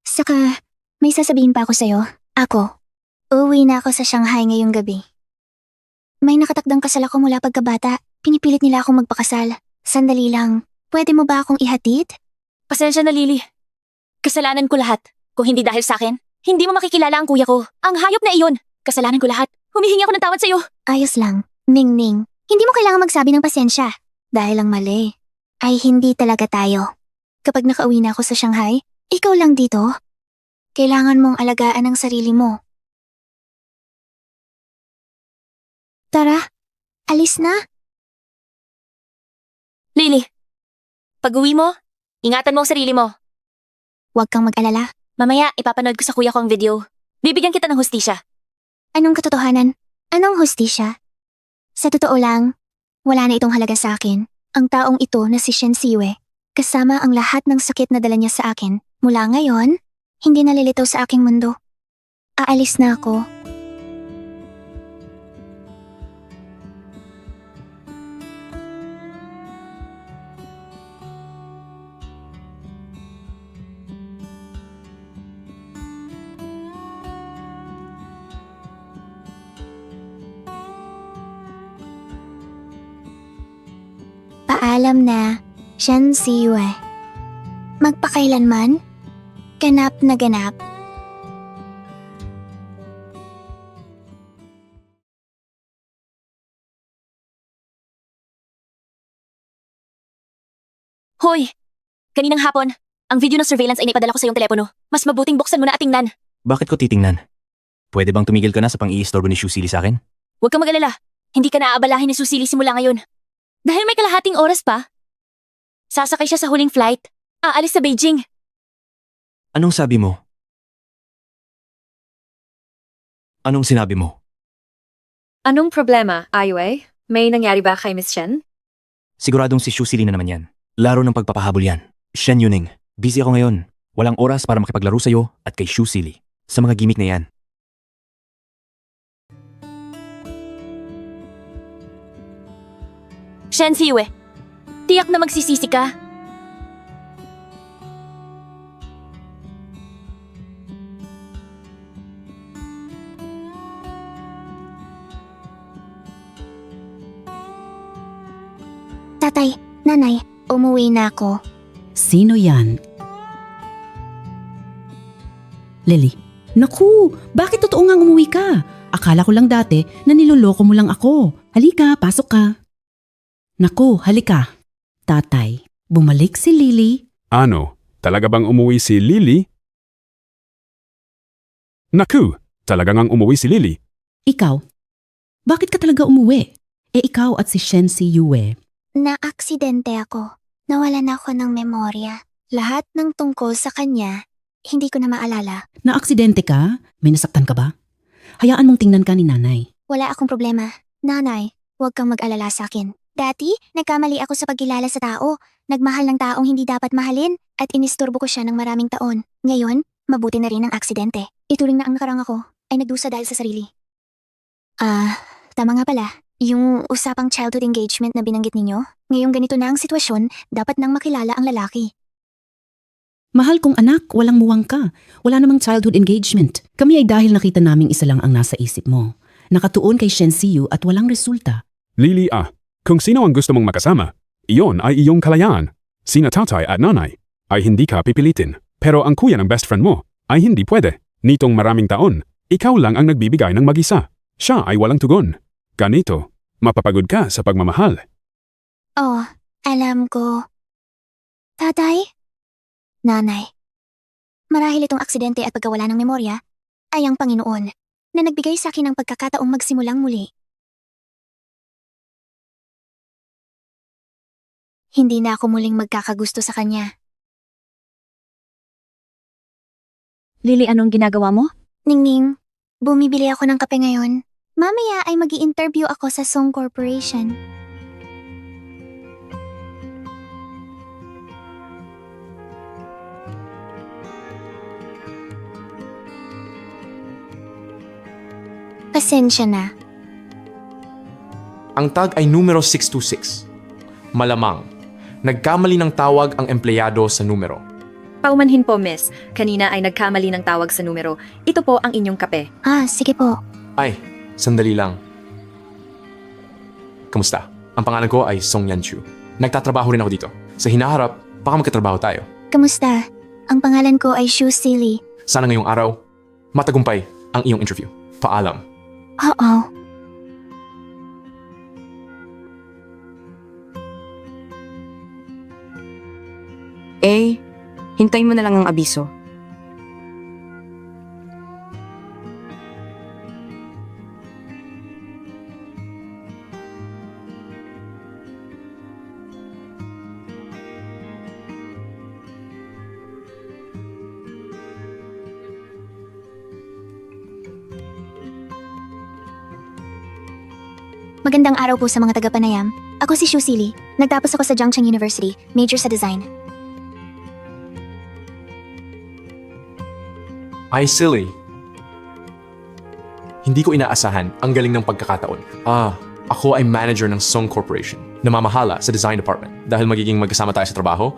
Saka may sasabihin pa ako sa'yo. Ako, uuwi na ako sa Shanghai ngayong gabi. May nakatakdang kasal ako mula pagkabata. Pinipilit nila akong magpakasal. Sandali lang, pwede mo ba akong ihatid? Pasensya na, Lily. Kasalanan ko lahat. Kung hindi dahil sa akin, hindi mo makikilala ang kuya ko. Ang hayop na iyon. Kasalanan ko lahat. Humihingi ako ng tawad sa'yo. Ayos lang, Ningning. Hindi mo kailangan magsabi ng pasensya. Dahil ang mali ay hindi talaga tayo. Kapag nakauwi na ako sa Shanghai, ikaw lang dito. Kailangan mong alagaan ang sarili mo. Tara, alis na. Lily, pag-uwi mo, ingatan mo ang sarili mo. Huwag kang mag-alala. Mamaya, ipapanood ko sa kuya ko ang video. Bibigyan kita ng hustisya. Anong katotohanan? Anong hustisya? Sa totoo lang, wala na itong halaga sa akin. Ang taong ito na si Shen Siwei, kasama ang lahat ng sakit na dala niya sa akin. Mula ngayon, hindi nalilitaw sa aking mundo. Aalis na ako. Paalam na, Shen Siwei. Magpakailanman, ganap na ganap. Hoy! Kaninang hapon, ang video ng surveillance ay naipadala ko sa iyong telepono. Mas mabuting buksan mo na at tingnan. Bakit ko titingnan? Pwede bang tumigil ka na sa pang-iistorbo ni Shusili sa akin? Huwag kang mag-alala. Hindi ka naaabalahin ni Susili simula ngayon. Dahil may kalahating oras pa. Sasakay siya sa huling flight. Aalis sa Beijing. Anong sabi mo? Anong sinabi mo? Anong problema, Aiwei? May nangyari ba kay Miss Shen? Siguradong si Shusili na naman yan. Laro ng pagpapahabol yan. Shen Yuning, busy ako ngayon. Walang oras para makipaglaro sa'yo at kay Shusili. Sa mga gimmick na yan. Shen Siwei, tiyak na magsisisi ka. Tatay, nanay, umuwi na ako. Sino yan? Lily, naku, bakit totoo ngang umuwi ka? Akala ko lang dati na niloloko mo lang ako. Halika, pasok ka. Naku, halika. Tatay, bumalik si Lily. Ano, talaga bang umuwi si Lily? Naku, talaga ngang umuwi si Lily. Ikaw, bakit ka talaga umuwi? Ikaw at si Shen Siwei. Na-aksidente ako. Nawalan ako ng memorya. Lahat ng tungkol sa kanya, hindi ko na maalala. Na-aksidente ka? May nasaktan ka ba? Hayaan mong tingnan ka ni nanay. Wala akong problema. Nanay, huwag kang mag-alala sa akin. Dati, nagkamali ako sa pagkilala sa tao. Nagmahal ng taong hindi dapat mahalin at inisturbo ko siya ng maraming taon. Ngayon, mabuti na rin ang aksidente. Ituring na ang nakarang ako ay nagdusa dahil sa sarili. Tama nga pala. Yung usapang childhood engagement na binanggit ninyo, ngayong ganito na ang sitwasyon, dapat nang makilala ang lalaki. Mahal kong anak, walang muwang ka. Wala namang childhood engagement. Kami ay dahil nakita naming isa lang ang nasa isip mo. Nakatuon kay Shen Siyu at walang resulta. Lily kung sino ang gusto mong makasama, iyon ay iyong kalayaan. Sina tatay at nanay ay hindi ka pipilitin. Pero ang kuya ng best friend mo ay hindi pwede. Nitong maraming taon, ikaw lang ang nagbibigay ng mag-isa. Siya ay walang tugon. Ganito, mapapagod ka sa pagmamahal. Oh, alam ko. Tatay? Nanay. Marahil itong aksidente at pagkawala ng memorya ay ang Panginoon na nagbigay sa akin ng pagkakataong magsimulang muli. Hindi na ako muling magkakagusto sa kanya. Lily, anong ginagawa mo? Ningning, bumibili ako ng kape ngayon. Mamaya ay magi-interview ako sa Song Corporation. Pasensya na. Ang tag ay numero 626. Malamang, nagkamali ng tawag ang empleyado sa numero. Paumanhin po, miss. Kanina ay nagkamali ng tawag sa numero. Ito po ang inyong kape. Sige po. Ay, sandali lang. Kamusta? Ang pangalan ko ay Song Yan Chu. Nagtatrabaho rin ako dito. Sa hinaharap, baka magkatrabaho tayo. Kamusta? Ang pangalan ko ay Shu Silly. Sana ngayong araw, matagumpay ang iyong interview. Paalam. Oo. Hintayin mo na lang ang abiso. Magandang araw po sa mga taga-Panayam. Ako si Shu Silly. Nagtapos ako sa Jiangcheng University, major sa design. Ay, silly. Hindi ko inaasahan ang galing ng pagkakataon. Ako ay manager ng Song Corporation. Namamahala sa design department. Dahil magiging magkasama tayo sa trabaho,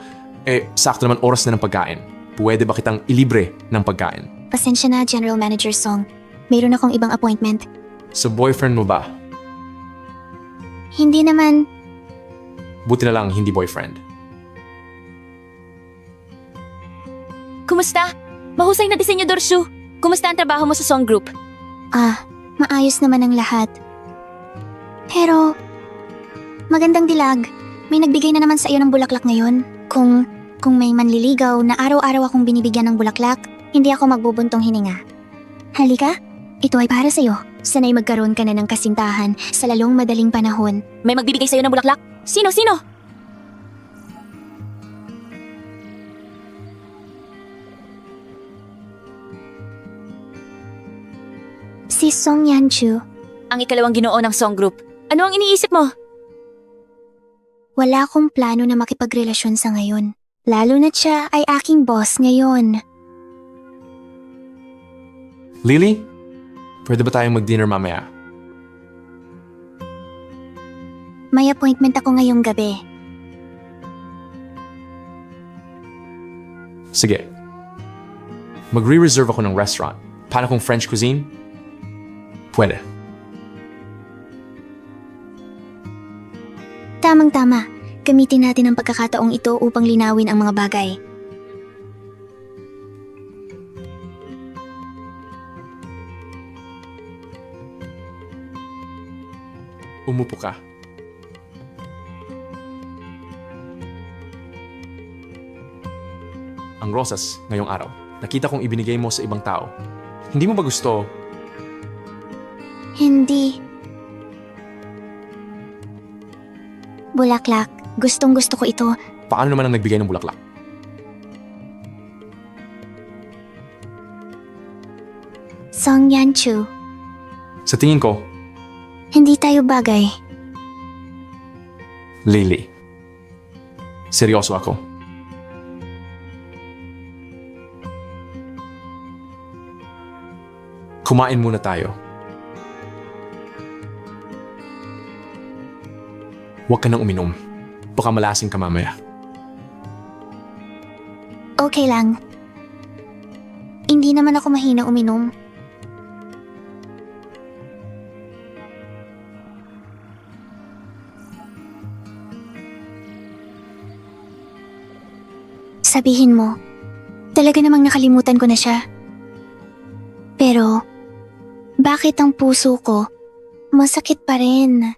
sakto naman oras na ng pagkain. Pwede ba kitang ilibre ng pagkain? Pasensya na, General Manager Song. Mayroon akong ibang appointment. Sa boyfriend mo ba? Hindi naman. Buti na lang hindi boyfriend. Kumusta? Mahusay na disenyador, Shu. Kumusta ang trabaho mo sa Song Group? Maayos naman ang lahat. Pero, magandang dilag. May nagbigay na naman sa iyo ng bulaklak ngayon. Kung may manliligaw na araw-araw akong binibigyan ng bulaklak, hindi ako magbubuntong hininga. Halika, ito ay para sa iyo. Sanay magkaroon ka na ng kasintahan sa lalong madaling panahon. May magbibigay sa'yo ng bulaklak? Sino? Si Song Yanchu. Ang ikalawang ginoo ng Song Group. Ano ang iniisip mo? Wala akong plano na makipagrelasyon sa ngayon. Lalo na't siya ay aking boss ngayon. Lily? Pwede ba tayong mag-dinner mamaya? May appointment ako ngayong gabi. Sige. Magre-reserve ako ng restaurant. Paano kung French cuisine? Pwede. Tamang-tama. Gamitin natin ang pagkakataong ito upang linawin ang mga bagay. Umupo ka. Ang rosas ngayong araw. Nakita kong ibinigay mo sa ibang tao. Hindi mo ba gusto? Hindi. Bulaklak. Gustong-gusto ko ito. Paano naman ang nagbigay ng bulaklak? Song Yanchu. Sa tingin ko, Hindi tayo bagay. Lily. Seryoso ako. Kumain muna tayo. Huwag ka nang uminom. Baka malasing ka mamaya. Okay lang. Hindi naman ako mahina uminom. Sabihin mo, talaga namang nakalimutan ko na siya. Pero, bakit ang puso ko masakit pa rin?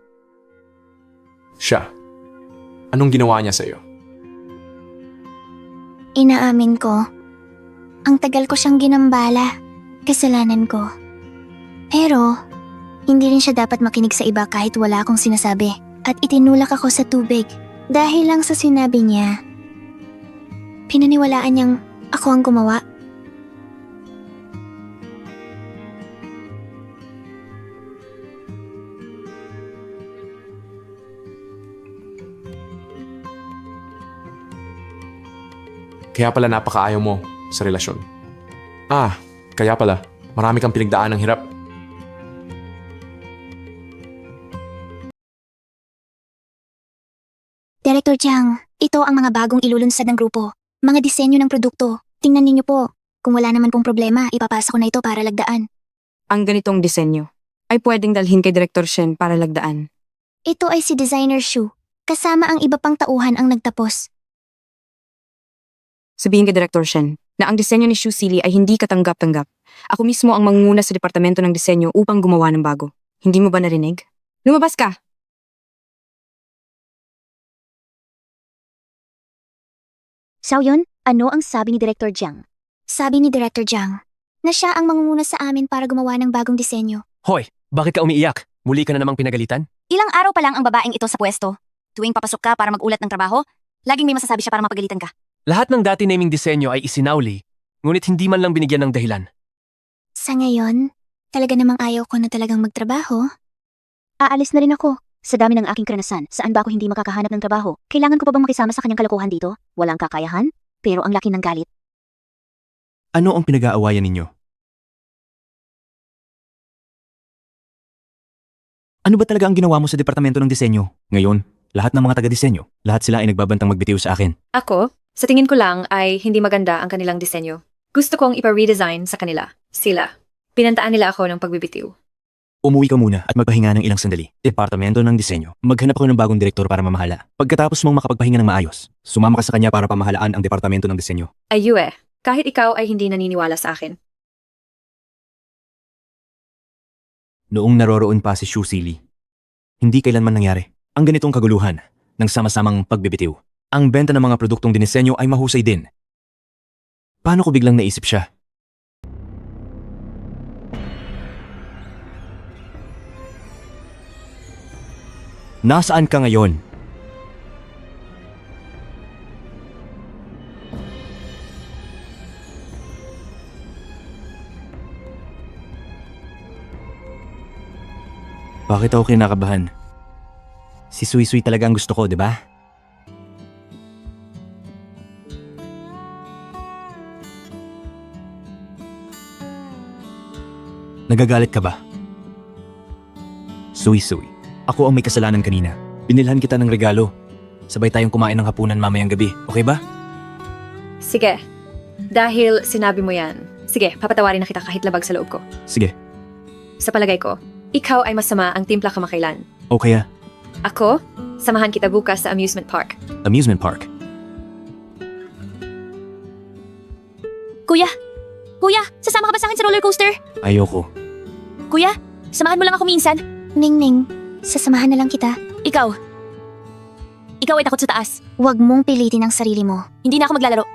Siya. Anong ginawa niya sa'yo? Inaamin ko, ang tagal ko siyang ginambala. Kasalanan ko. Pero, hindi rin siya dapat makinig sa iba kahit wala akong sinasabi. At itinulak ako sa tubig. Dahil lang sa sinabi niya, pinaniwalaan niyang ako ang gumawa. Kaya pala napakaayaw mo sa relasyon. Kaya pala, marami kang pinagdaan ng hirap. Director Jiang, ito ang mga bagong ilulunsad ng grupo. Mga disenyo ng produkto. Tingnan ninyo po. Kung wala naman pong problema, ipapasa ko na ito para lagdaan. Ang ganitong disenyo ay pwedeng dalhin kay Director Shen para lagdaan. Ito ay si Designer Shu. Kasama ang iba pang tauhan ang nagtapos. Sabihin kay Director Shen na ang disenyo ni Shu Sili ay hindi katanggap-tanggap. Ako mismo ang mangunguna sa departamento ng disenyo upang gumawa ng bago. Hindi mo ba narinig? Lumabas ka! Xiaoyun, ano ang sabi ni Director Jiang? Sabi ni Director Jiang na siya ang mangunguna sa amin para gumawa ng bagong disenyo. Hoy, bakit ka umiiyak? Muli ka na namang pinagalitan? Ilang araw pa lang ang babaeng ito sa pwesto. Tuwing papasok ka para mag-ulat ng trabaho, laging may masasabi siya para mapagalitan ka. Lahat ng dati naming disenyo ay isinawli, ngunit hindi man lang binigyan ng dahilan. Sa ngayon, talaga namang ayaw ko na talagang magtrabaho. Aalis na rin ako. Sa dami ng aking karanasan, saan ba ako hindi makakahanap ng trabaho? Kailangan ko pa bang makisama sa kanyang kalokohan dito? Walang kakayahan, pero ang laki ng galit. Ano ang pinag-aawayan ninyo? Ano ba talaga ang ginawa mo sa departamento ng disenyo? Ngayon, lahat ng mga taga-disenyo, lahat sila ay nagbabantang magbitiw sa akin. Ako, sa tingin ko lang ay hindi maganda ang kanilang disenyo. Gusto kong ipa-redesign sa kanila. Sila. Pinantaan nila ako ng pagbibitiw. Umuwi ka muna at magpahinga ng ilang sandali. Departamento ng disenyo. Maghanap ako ng bagong direktor para mamahala. Pagkatapos mong makapagpahinga ng maayos, sumama ka sa kanya para pamahalaan ang departamento ng disenyo. Ayue, kahit ikaw ay hindi naniniwala sa akin. Noong naroroon pa si Shu Sili, hindi kailanman nangyari ang ganitong kaguluhan ng sama-samang pagbibitiw. Ang benta ng mga produktong dinisenyo ay mahusay din. Paano ko biglang naisip siya? Nasaan ka ngayon? Bakit ako kinakabahan? Si Sui Sui talaga ang gusto ko, di ba? Nagagalit ka ba? Sui Sui. Ako ang may kasalanan kanina. Binilhan kita ng regalo. Sabay tayong kumain ng hapunan mamayang gabi. Okay ba? Sige. Dahil sinabi mo yan, sige, papatawarin na kita kahit labag sa loob ko. Sige. Sa palagay ko, ikaw ay masama ang timpla kamakailan. O kaya, Ako, samahan kita bukas sa amusement park. amusement park. Kuya! Kuya! Sasama ka ba sa akin sa roller coaster? Ayoko. Kuya! Samahan mo lang ako minsan. Ningning, sasamahan na lang kita. Ikaw! Ikaw ay takot sa taas. Huwag mong pilitin ang sarili mo. Hindi na ako maglalaro.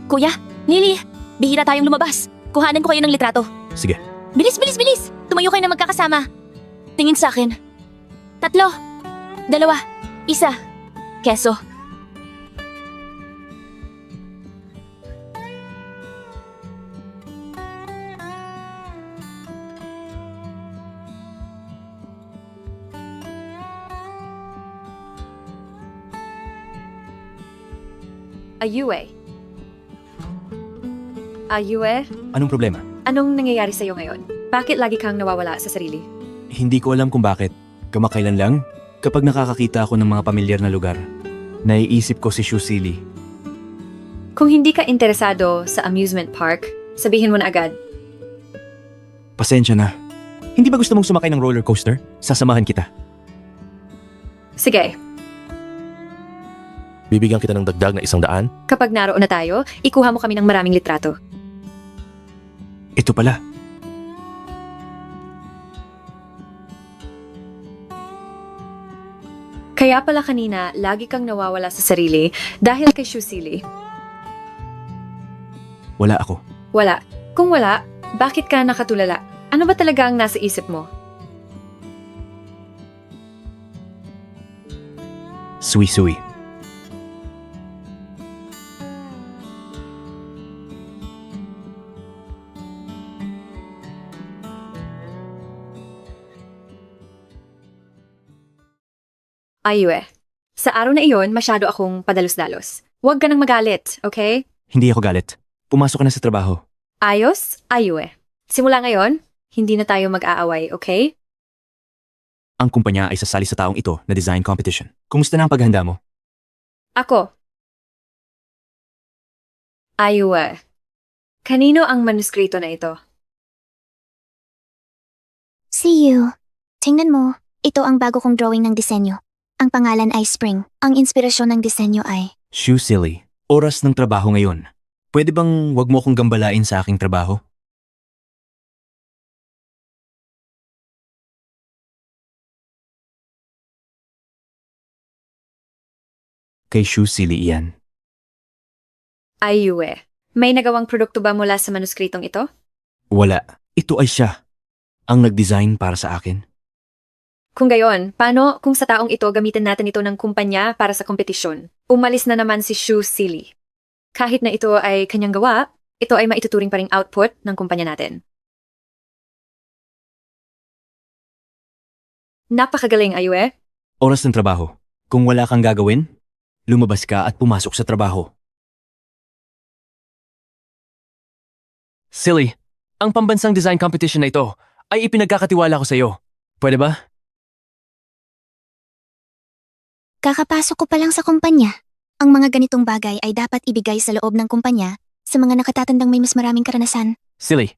Kuya, Lily, bihira tayong lumabas. Kuhanan ko kayo ng litrato. Sige. Bilis, bilis, bilis! Tumayo kayo na magkakasama. Tingin sa akin. 3, 2, 1, keso. Ayue. Ayue, Anong problema? anong nangyayari sa'yo ngayon? Bakit lagi kang nawawala sa sarili? Hindi ko alam kung bakit. Kamakailan lang, kapag nakakakita ako ng mga pamilyar na lugar, naiisip ko si Shu Sili. Kung hindi ka interesado sa amusement park, sabihin mo na agad. Pasensya na. Hindi ba gusto mong sumakay ng roller coaster? Sasamahan kita. Sige, Bibigyan kita ng dagdag na 100? kapag naroon na tayo, ikuha mo kami ng maraming litrato. Ito pala. Kaya pala kanina, lagi kang nawawala sa sarili dahil kay Shusili. Wala ako. Wala. Kung wala, bakit ka nakatulala? Ano ba talaga ang nasa isip mo? Sui Sui. Ayue. Sa araw na iyon, masyado akong padalos-dalos. Huwag ka nang magalit, okay? Hindi ako galit. Pumasok ka na sa trabaho. Ayos, Ayue. Simula ngayon, hindi na tayo mag-aaway, okay? Ang kumpanya ay sasali sa taong ito na design competition. Kumusta na ang paghahanda mo? Ako. Ayue. Kanino ang manuskrito na ito? See you. Tingnan mo, ito ang bago kong drawing ng disenyo. Ang pangalan ay Spring. Ang inspirasyon ng disenyo ay... Shu Silly, oras ng trabaho ngayon. Pwede bang wag mo akong gambalain sa aking trabaho? Kay Shu Silly iyan. Ayue. May nagawang produkto ba mula sa manuskritong ito? Wala. Ito ay siya. Ang nag-design para sa akin. Kung gayon, paano kung sa taong ito gamitin natin ito ng kumpanya para sa kompetisyon? Umalis na naman si Shu Silly. Kahit na ito ay kanyang gawa, ito ay maituturing pa ring output ng kumpanya natin. Napakagaling, Ayue. Oras ng trabaho. Kung wala kang gagawin, lumabas ka at pumasok sa trabaho. Silly, ang pambansang design competition na ito ay ipinagkakatiwala ko sa iyo. Pwede ba? Kakapasok ko pa lang sa kumpanya. Ang mga ganitong bagay ay dapat ibigay sa loob ng kumpanya sa mga nakatatandang may mas maraming karanasan. Silly,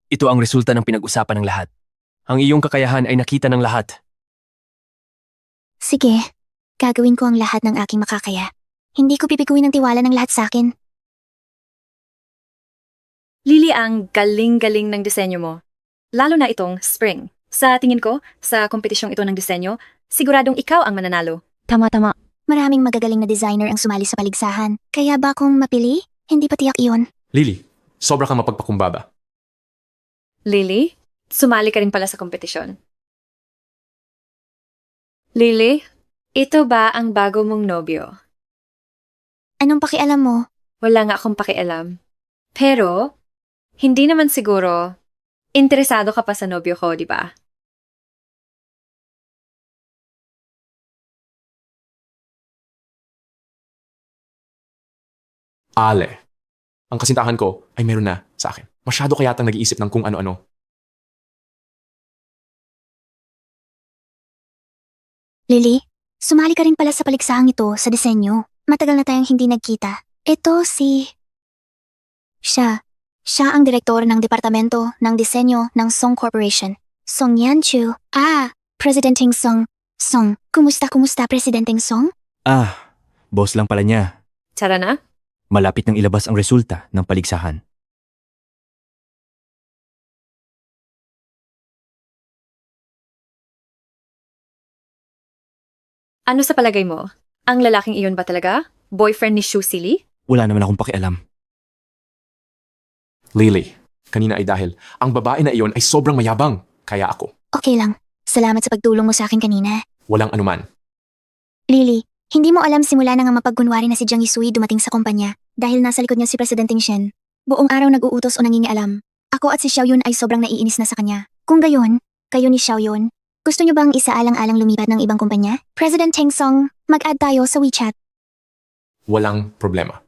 ito ang resulta ng pinag-usapan ng lahat. Ang iyong kakayahan ay nakita ng lahat. Sige, gagawin ko ang lahat ng aking makakaya. Hindi ko pipiguin ang tiwala ng lahat sa akin. Lily, ang galing-galing ng disenyo mo. Lalo na itong Spring. Sa tingin ko, sa kompetisyong ito ng disenyo, siguradong ikaw ang mananalo. Tama-tama. Maraming magagaling na designer ang sumali sa paligsahan. Kaya ba kung mapili? Hindi pa tiyak iyon. Lily, sobra kang mapagpakumbaba. Lily, sumali ka rin pala sa kompetisyon. Lily, ito ba ang bago mong nobyo? Anong pakialam mo? Wala nga akong pakialam. Pero, hindi naman siguro, interesado ka pa sa nobyo ko, di ba? Ale. Ang kasintahan ko ay meron na sa akin. Masyado ka yatang nag-iisip ng kung ano-ano. Lily, sumali ka rin pala sa paligsahang ito sa disenyo. Matagal na tayong hindi nagkita. Ito si... Siya. Siya ang direktor ng Departamento ng Disenyo ng Song Corporation. Song Yanchu. Presidenting Song. Song. Kumusta, Presidenteng Song? Boss lang pala niya. Tara na? Malapit nang ilabas ang resulta ng paligsahan. Ano sa palagay mo? Ang lalaking iyon ba talaga? Boyfriend ni Shu Silly? Wala naman akong pakialam. Lily, kanina ay dahil ang babae na iyon ay sobrang mayabang. Kaya ako. Okay lang. Salamat sa pagtulong mo sa akin kanina. Walang anuman. Lily, hindi mo alam simula na nga mapagkunwari na si Jiang Yisui dumating sa kumpanya dahil nasa likod niya si Presidenteng Shen. Buong araw nag-uutos o nangingialam. Ako at si Xiao Yun ay sobrang naiinis na sa kanya. Kung gayon, kayo ni Xiao Yun, gusto niyo bang isaalang-alang lumipat ng ibang kumpanya? President Teng Song, mag-add tayo sa WeChat. Walang problema.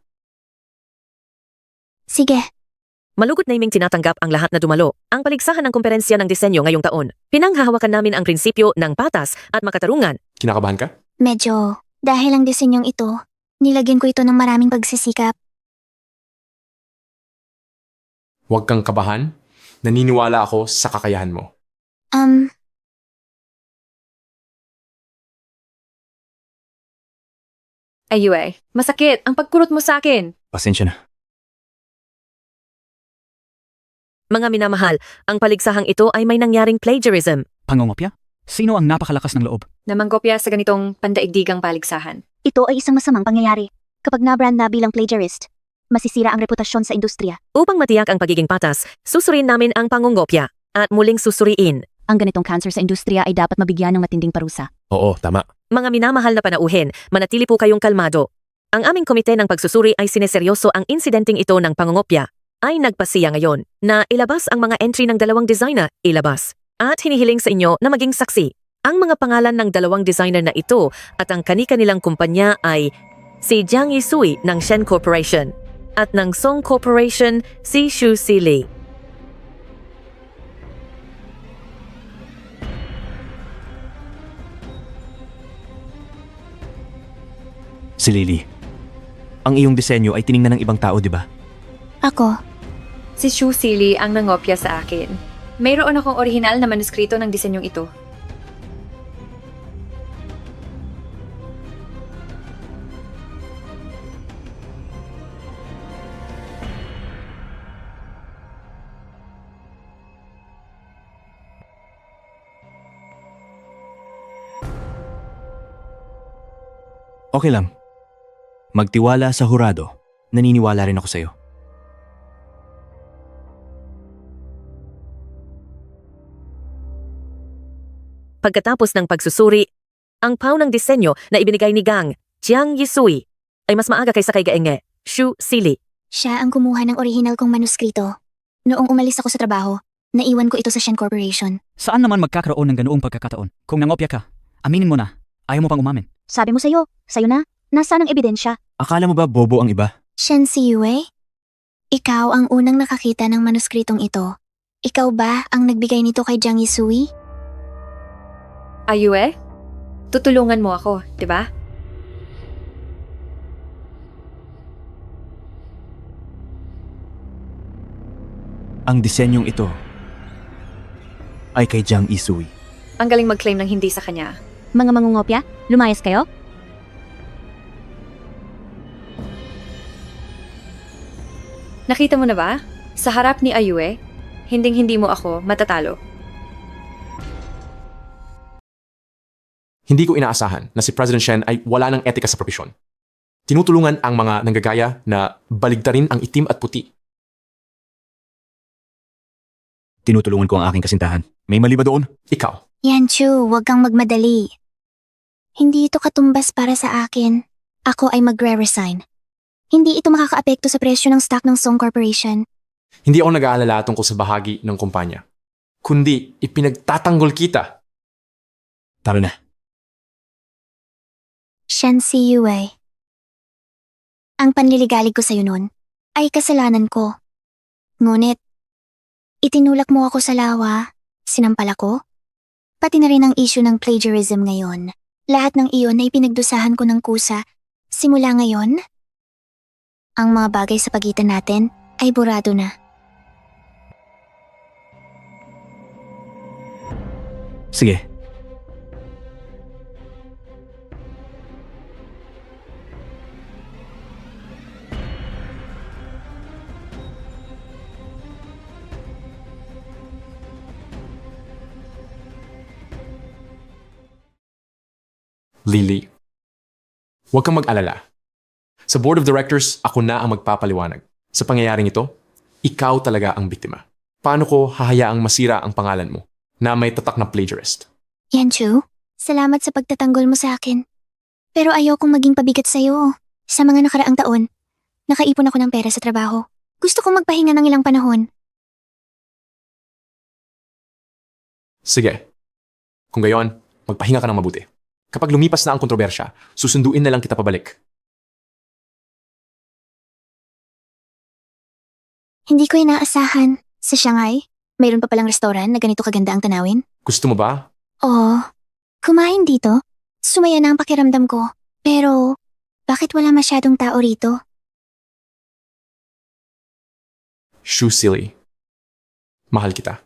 Sige. Malugod naming tinatanggap ang lahat na dumalo. Ang paligsahan ng komperensya ng disenyo ngayong taon. Pinanghahawakan namin ang prinsipyo ng patas at makatarungan. Kinakabahan ka? Medyo. Dahil ang disenyong ito, nilagyan ko ito ng maraming pagsisikap. Huwag kang kabahan. Naniniwala ako sa kakayahan mo. Ayue, masakit ang pagkurot mo sa akin. Pasensya na. Mga minamahal, ang paligsahang ito ay may nangyaring plagiarism. Pangongopya? Sino ang napakalakas ng loob? Namanggopya sa ganitong pandaigdigang paligsahan. Ito ay isang masamang pangyayari. Kapag na-brand na bilang plagiarist, masisira ang reputasyon sa industriya. Upang matiyak ang pagiging patas, susuriin namin ang pangongopya at muling susuriin. Ang ganitong cancer sa industriya ay dapat mabigyan ng matinding parusa. Oo, tama. Mga minamahal na panauhin, manatili po kayong kalmado. Ang aming komite ng pagsusuri ay sineseryoso ang insidenteng ito ng pangongopya. Ay nagpasiya ngayon na ilabas ang mga entry ng dalawang designer, ilabas. At hinihiling sa inyo na maging saksi. Ang mga pangalan ng dalawang designer na ito at ang kani-kanilang kumpanya ay si Jiang Yisui ng Shen Corporation at ng Song Corporation si Shu Sili. Si Lily. Ang iyong disenyo ay tiningnan ng ibang tao, di ba? Ako, Si Shu Sili ang nangopya sa akin. Mayroon akong orihinal na manuskrito ng disenyong ito. Okay lang. Magtiwala sa hurado. Naniniwala rin ako sa'yo. Pagkatapos ng pagsusuri, ang pau ng disenyo na ibinigay ni Gang, Jiang Yisui, ay mas maaga kaysa kay Gaenge, Shu Sili. siya ang kumuha ng orihinal kong manuskrito. Noong umalis ako sa trabaho, naiwan ko ito sa Shen Corporation. Saan naman magkakaroon ng ganoong pagkakataon? Kung nangopya ka, aminin mo na. Ayaw mo pang umamin. Sabi mo sa'yo na, nasaan ang ebidensya? Akala mo ba bobo ang iba? Shen Siyue? Ikaw ang unang nakakita ng manuskritong ito. Ikaw ba ang nagbigay nito kay Jiang Yisui? Ayue? Tutulungan mo ako, di ba? Ang disenyong ito ay kay Jiang Yisui. Ang galing mag-claim ng hindi sa kanya. Mga mangungopya, lumayas kayo? Nakita mo na ba? Sa harap ni Ayue, hinding-hindi mo ako matatalo. Hindi ko inaasahan na si President Shen ay wala ng etika sa propesyon. Tinutulungan ang mga nanggagaya na baligtarin ang itim at puti. Tinutulungan ko ang aking kasintahan. May mali ba doon? Ikaw, Yanchu, huwag kang magmadali. Hindi ito katumbas para sa akin. Ako ay magre-resign. Hindi ito makakaapekto sa presyo ng stock ng Song Corporation. hindi ako nag-aalala tungkol sa bahagi ng kumpanya. Kundi ipinagtatanggol kita. Tara na. Shen Siyue. Ang panliligalig ko sa'yo noon ay kasalanan ko. Ngunit, itinulak mo ako sa lawa, sinampal ako, pati na rin ang issue ng plagiarism ngayon. Lahat ng iyon ay pinagdusahan ko ng kusa. Simula ngayon, ang mga bagay sa pagitan natin ay burado na. Sige. Lily, huwag kang mag-alala. Sa board of directors, ako na ang magpapaliwanag. Sa pangyayaring ito, ikaw talaga ang biktima. Paano ko hahayaang masira ang pangalan mo na may tatak na plagiarist? Yanchu, salamat sa pagtatanggol mo sa akin. Pero ayokong maging pabigat sa'yo. Sa mga nakaraang taon, nakaipon ako ng pera sa trabaho. Gusto kong magpahinga ng ilang panahon. Sige. Kung gayon, magpahinga ka ng mabuti. Kapag lumipas na ang kontrobersya, susunduin na lang kita pabalik. Hindi ko inaasahan. Sa Shanghai, mayroon pa palang restoran na ganito kaganda ang tanawin. Gusto mo ba? Oo. Kumain dito. Sumaya na ang pakiramdam ko. Pero, bakit wala masyadong tao rito? Shu Sili. Mahal kita.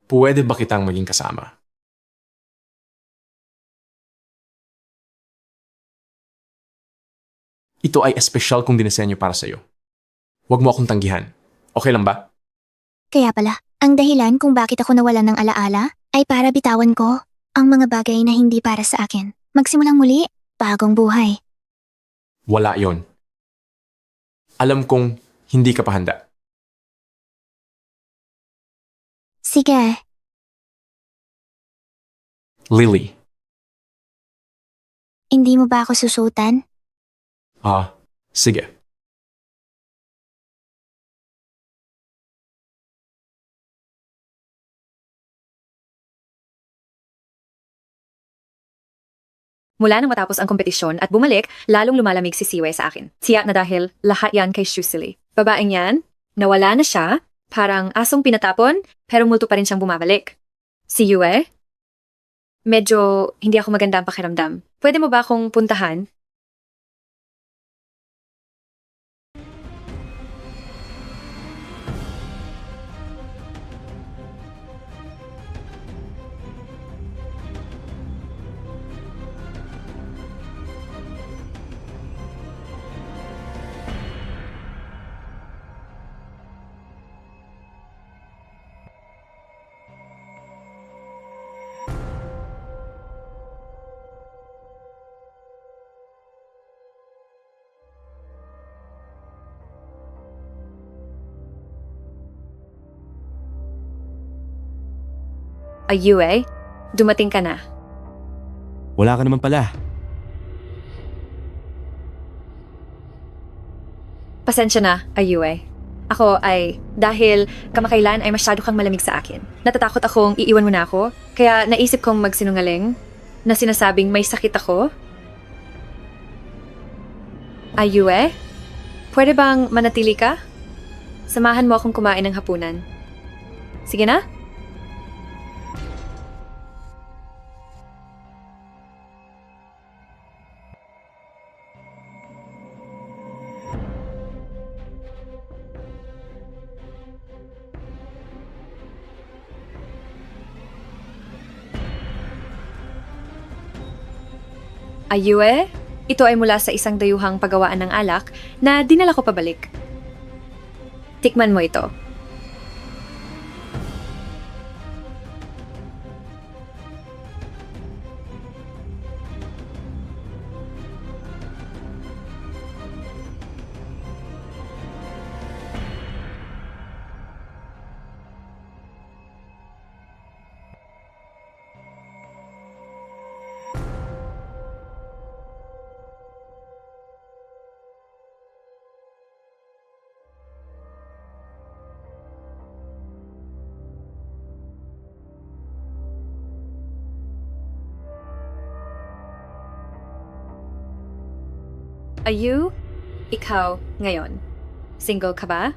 Pwede ba kitang maging kasama? Ito ay espesyal kong dinisenyo para sa'yo. Huwag mo akong tanggihan. Okay lang ba? Kaya pala, ang dahilan kung bakit ako nawalan ng alaala ay para bitawan ko ang mga bagay na hindi para sa akin. Magsimulang muli, bagong buhay. Wala yon. Alam kong hindi ka pa handa. Sige, Lily. hindi mo ba ako susutan? Sige. Mula nang matapos ang kompetisyon at bumalik, lalong lumalamig si Siwe sa akin. Tiyak na dahil lahat yan kay Shusili. Babaeng yan, nawala na siya, parang asong pinatapon, pero multo pa rin siyang bumabalik. Si Yue? Medyo hindi ako maganda ang pakiramdam. Pwede mo ba akong puntahan? Yue, dumating ka na. Wala ka naman pala. Pasensya na, Yue. Ako ay, dahil kamakailan ay masyado kang malamig sa akin. Natatakot akong iiwan mo na ako, kaya naisip kong magsinungaling na sinasabing may sakit ako. Yue, pwede bang manatili ka? Samahan mo akong kumain ng hapunan. Sige na? Yue, ito ay mula sa isang dayuhang paggawaan ng alak na dinala ko pabalik. Tikman mo ito. Ayu, ikaw ngayon. Single ka ba?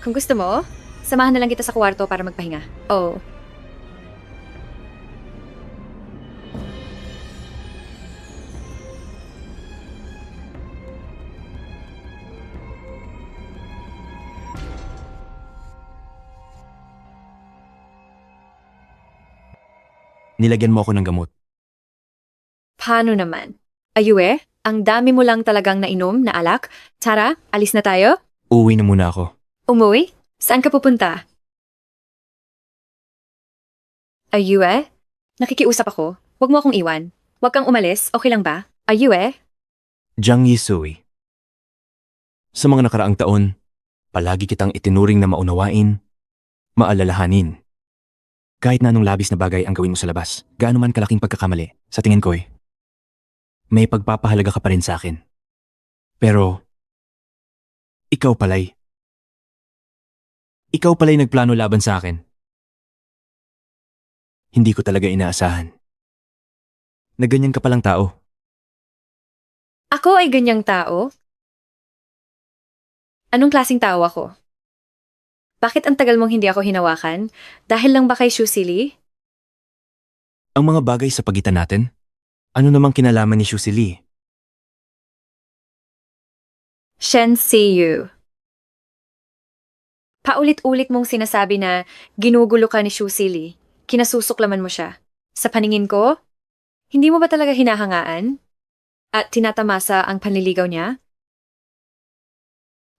Kung gusto mo, samahan na lang kita sa kwarto para magpahinga. Oh. Nilagyan mo ako ng gamot. Paano naman? Ayue, ang dami mo lang talagang nainom na alak. Tara, alis na tayo? Uuwi na muna ako. Umuwi? Saan ka pupunta? Ayue, nakikiusap ako. Huwag mo akong iwan. Huwag kang umalis, okay lang ba? Ayue? Jiang Yisui. Sa mga nakaraang taon, palagi kitang itinuring na maunawain, maalalahanin. Kahit na anong labis na bagay ang gawin mo sa labas, gaano man kalaking pagkakamali, sa tingin ko may pagpapahalaga ka pa rin sa akin. Pero, ikaw pala'y nagplano laban sa akin. Hindi ko talaga inaasahan na ganyan ka palang tao. Ako ay ganyang tao? Anong klaseng tao ako? Bakit ang tagal mong hindi ako hinawakan? Dahil lang ba kay Shusili? Ang mga bagay sa pagitan natin? Ano namang kinalaman ni Shusili? Shen Siyu. Paulit-ulit mong sinasabi na ginugulo ka ni Shusili. Kinasusuklaman mo siya. Sa paningin ko, hindi mo ba talaga hinahangaan? At tinatamasa ang panliligaw niya?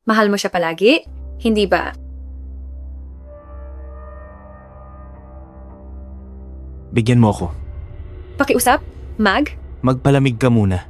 Mahal mo siya palagi? Hindi ba? Bigyan mo ako. Pakiusap? Mag? Magpalamig ka muna.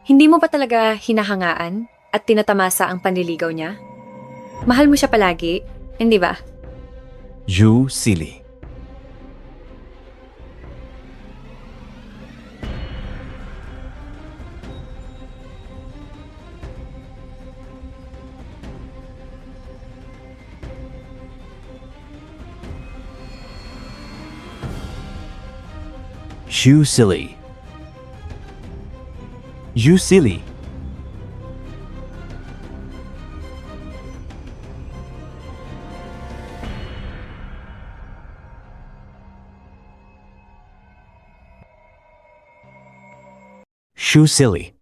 Hindi mo ba talaga hinahangaan at tinatamasa ang panliligaw niya? Mahal mo siya palagi, hindi ba? Zhu Silly. Zhu Silly. Zhu Silly. Zhu Silly.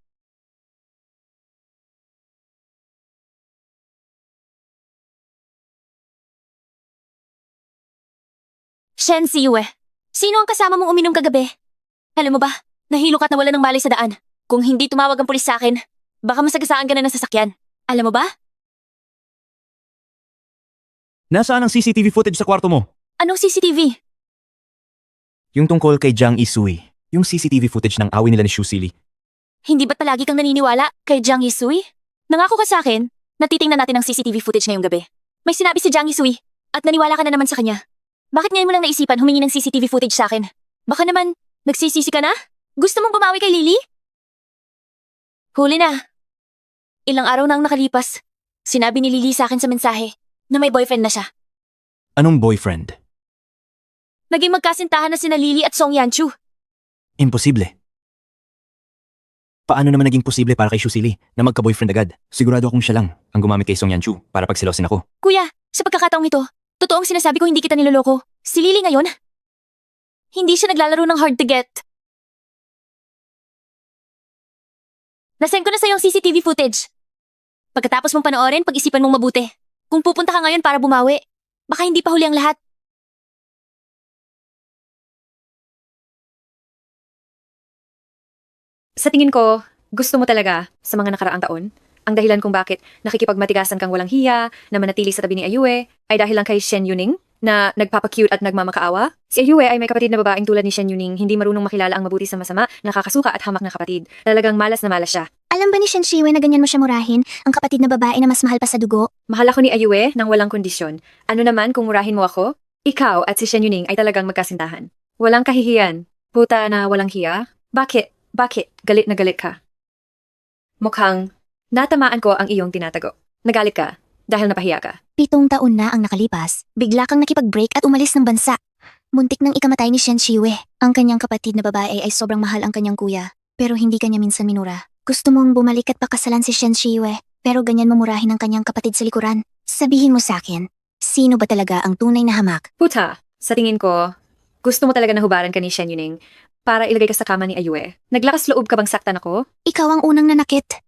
Shen Siwe, sino ang kasama mong uminom kagabi? Alam mo ba, nahilo ka't nawala ng malay sa daan. Kung hindi tumawag ang pulis sa akin, baka masagasaan ka na ng sasakyan. Alam mo ba? Nasaan ang CCTV footage sa kwarto mo? Anong CCTV? Yung tungkol kay Jiang Isui. Yung CCTV footage ng away nila ni Zhu Silly. Hindi ba't palagi kang naniniwala kay Jiang Yisui? Nangako ka sa akin na titingnan natin ang CCTV footage ngayong gabi. May sinabi si Jiang Yisui at naniwala ka na naman sa kanya. Bakit ngayon mo lang naisipan humingi ng CCTV footage sa akin? Baka naman, nagsisisi ka na? Gusto mong bumawi kay Lily? Huli na. Ilang araw na ang nakalipas. Sinabi ni Lily sa akin sa mensahe na may boyfriend na siya. Anong boyfriend? Naging magkasintahan na sina Lily at Song Yanchu. Imposible. Paano naman naging posible para kay Zhu Silly na magka-boyfriend agad? Sigurado akong siya lang ang gumamit kay Song Yanchu para pagsilosin ako. Kuya, sa pagkakataong ito, totoong sinasabi ko hindi kita niloloko. Si Lily ngayon, hindi siya naglalaro ng hard to get. Nasend ko na sa'yo ang CCTV footage. Pagkatapos mong panoorin, pag-isipan mong mabuti. Kung pupunta ka ngayon para bumawi, baka hindi pa huli ang lahat. Sa tingin ko, gusto mo talaga sa mga nakaraang taon. Ang dahilan kung bakit nakikipagmatigasan kang walang hiya na manatili sa tabi ni Ayue ay dahil lang kay Shen Yuning na nagpapacute at nagmamakaawa. Si Ayue ay may kapatid na babaeng tulad ni Shen Yuning, hindi marunong makilala ang mabuti sa masama, nakakasuka at hamak na kapatid. Talagang malas na malas siya. Alam ba ni Shen Shiwe na ganyan mo siya murahin? Ang kapatid na babae na mas mahal pa sa dugo? Mahal ako ni Ayue nang walang kondisyon. Ano naman kung murahin mo ako? Ikaw at si Shen Yuning ay talagang magkasintahan. Walang kahihiyan. Puta na walang hiya? Bakit? Bakit? Galit na galit ka? Mukhang natamaan ko ang iyong tinatago. Nagalit ka dahil napahiya ka. 7 taon na ang nakalipas, bigla kang nakipag-break at umalis ng bansa. Muntik nang ikamatay ni Shen Shiwe. Ang kanyang kapatid na babae ay sobrang mahal ang kanyang kuya, pero hindi kanya minsan minura. Gusto mong bumalik at pakasalan si Shen Shiwe, pero ganyan mamurahin ang kanyang kapatid sa likuran. Sabihin mo sa akin, sino ba talaga ang tunay na hamak? Puta, sa tingin ko, gusto mo talaga na hubaran ka ni Shen Yuning para ilagay ka sa kama ni Ayue. Naglakas loob ka bang saktan ako? Ikaw ang unang nanakit.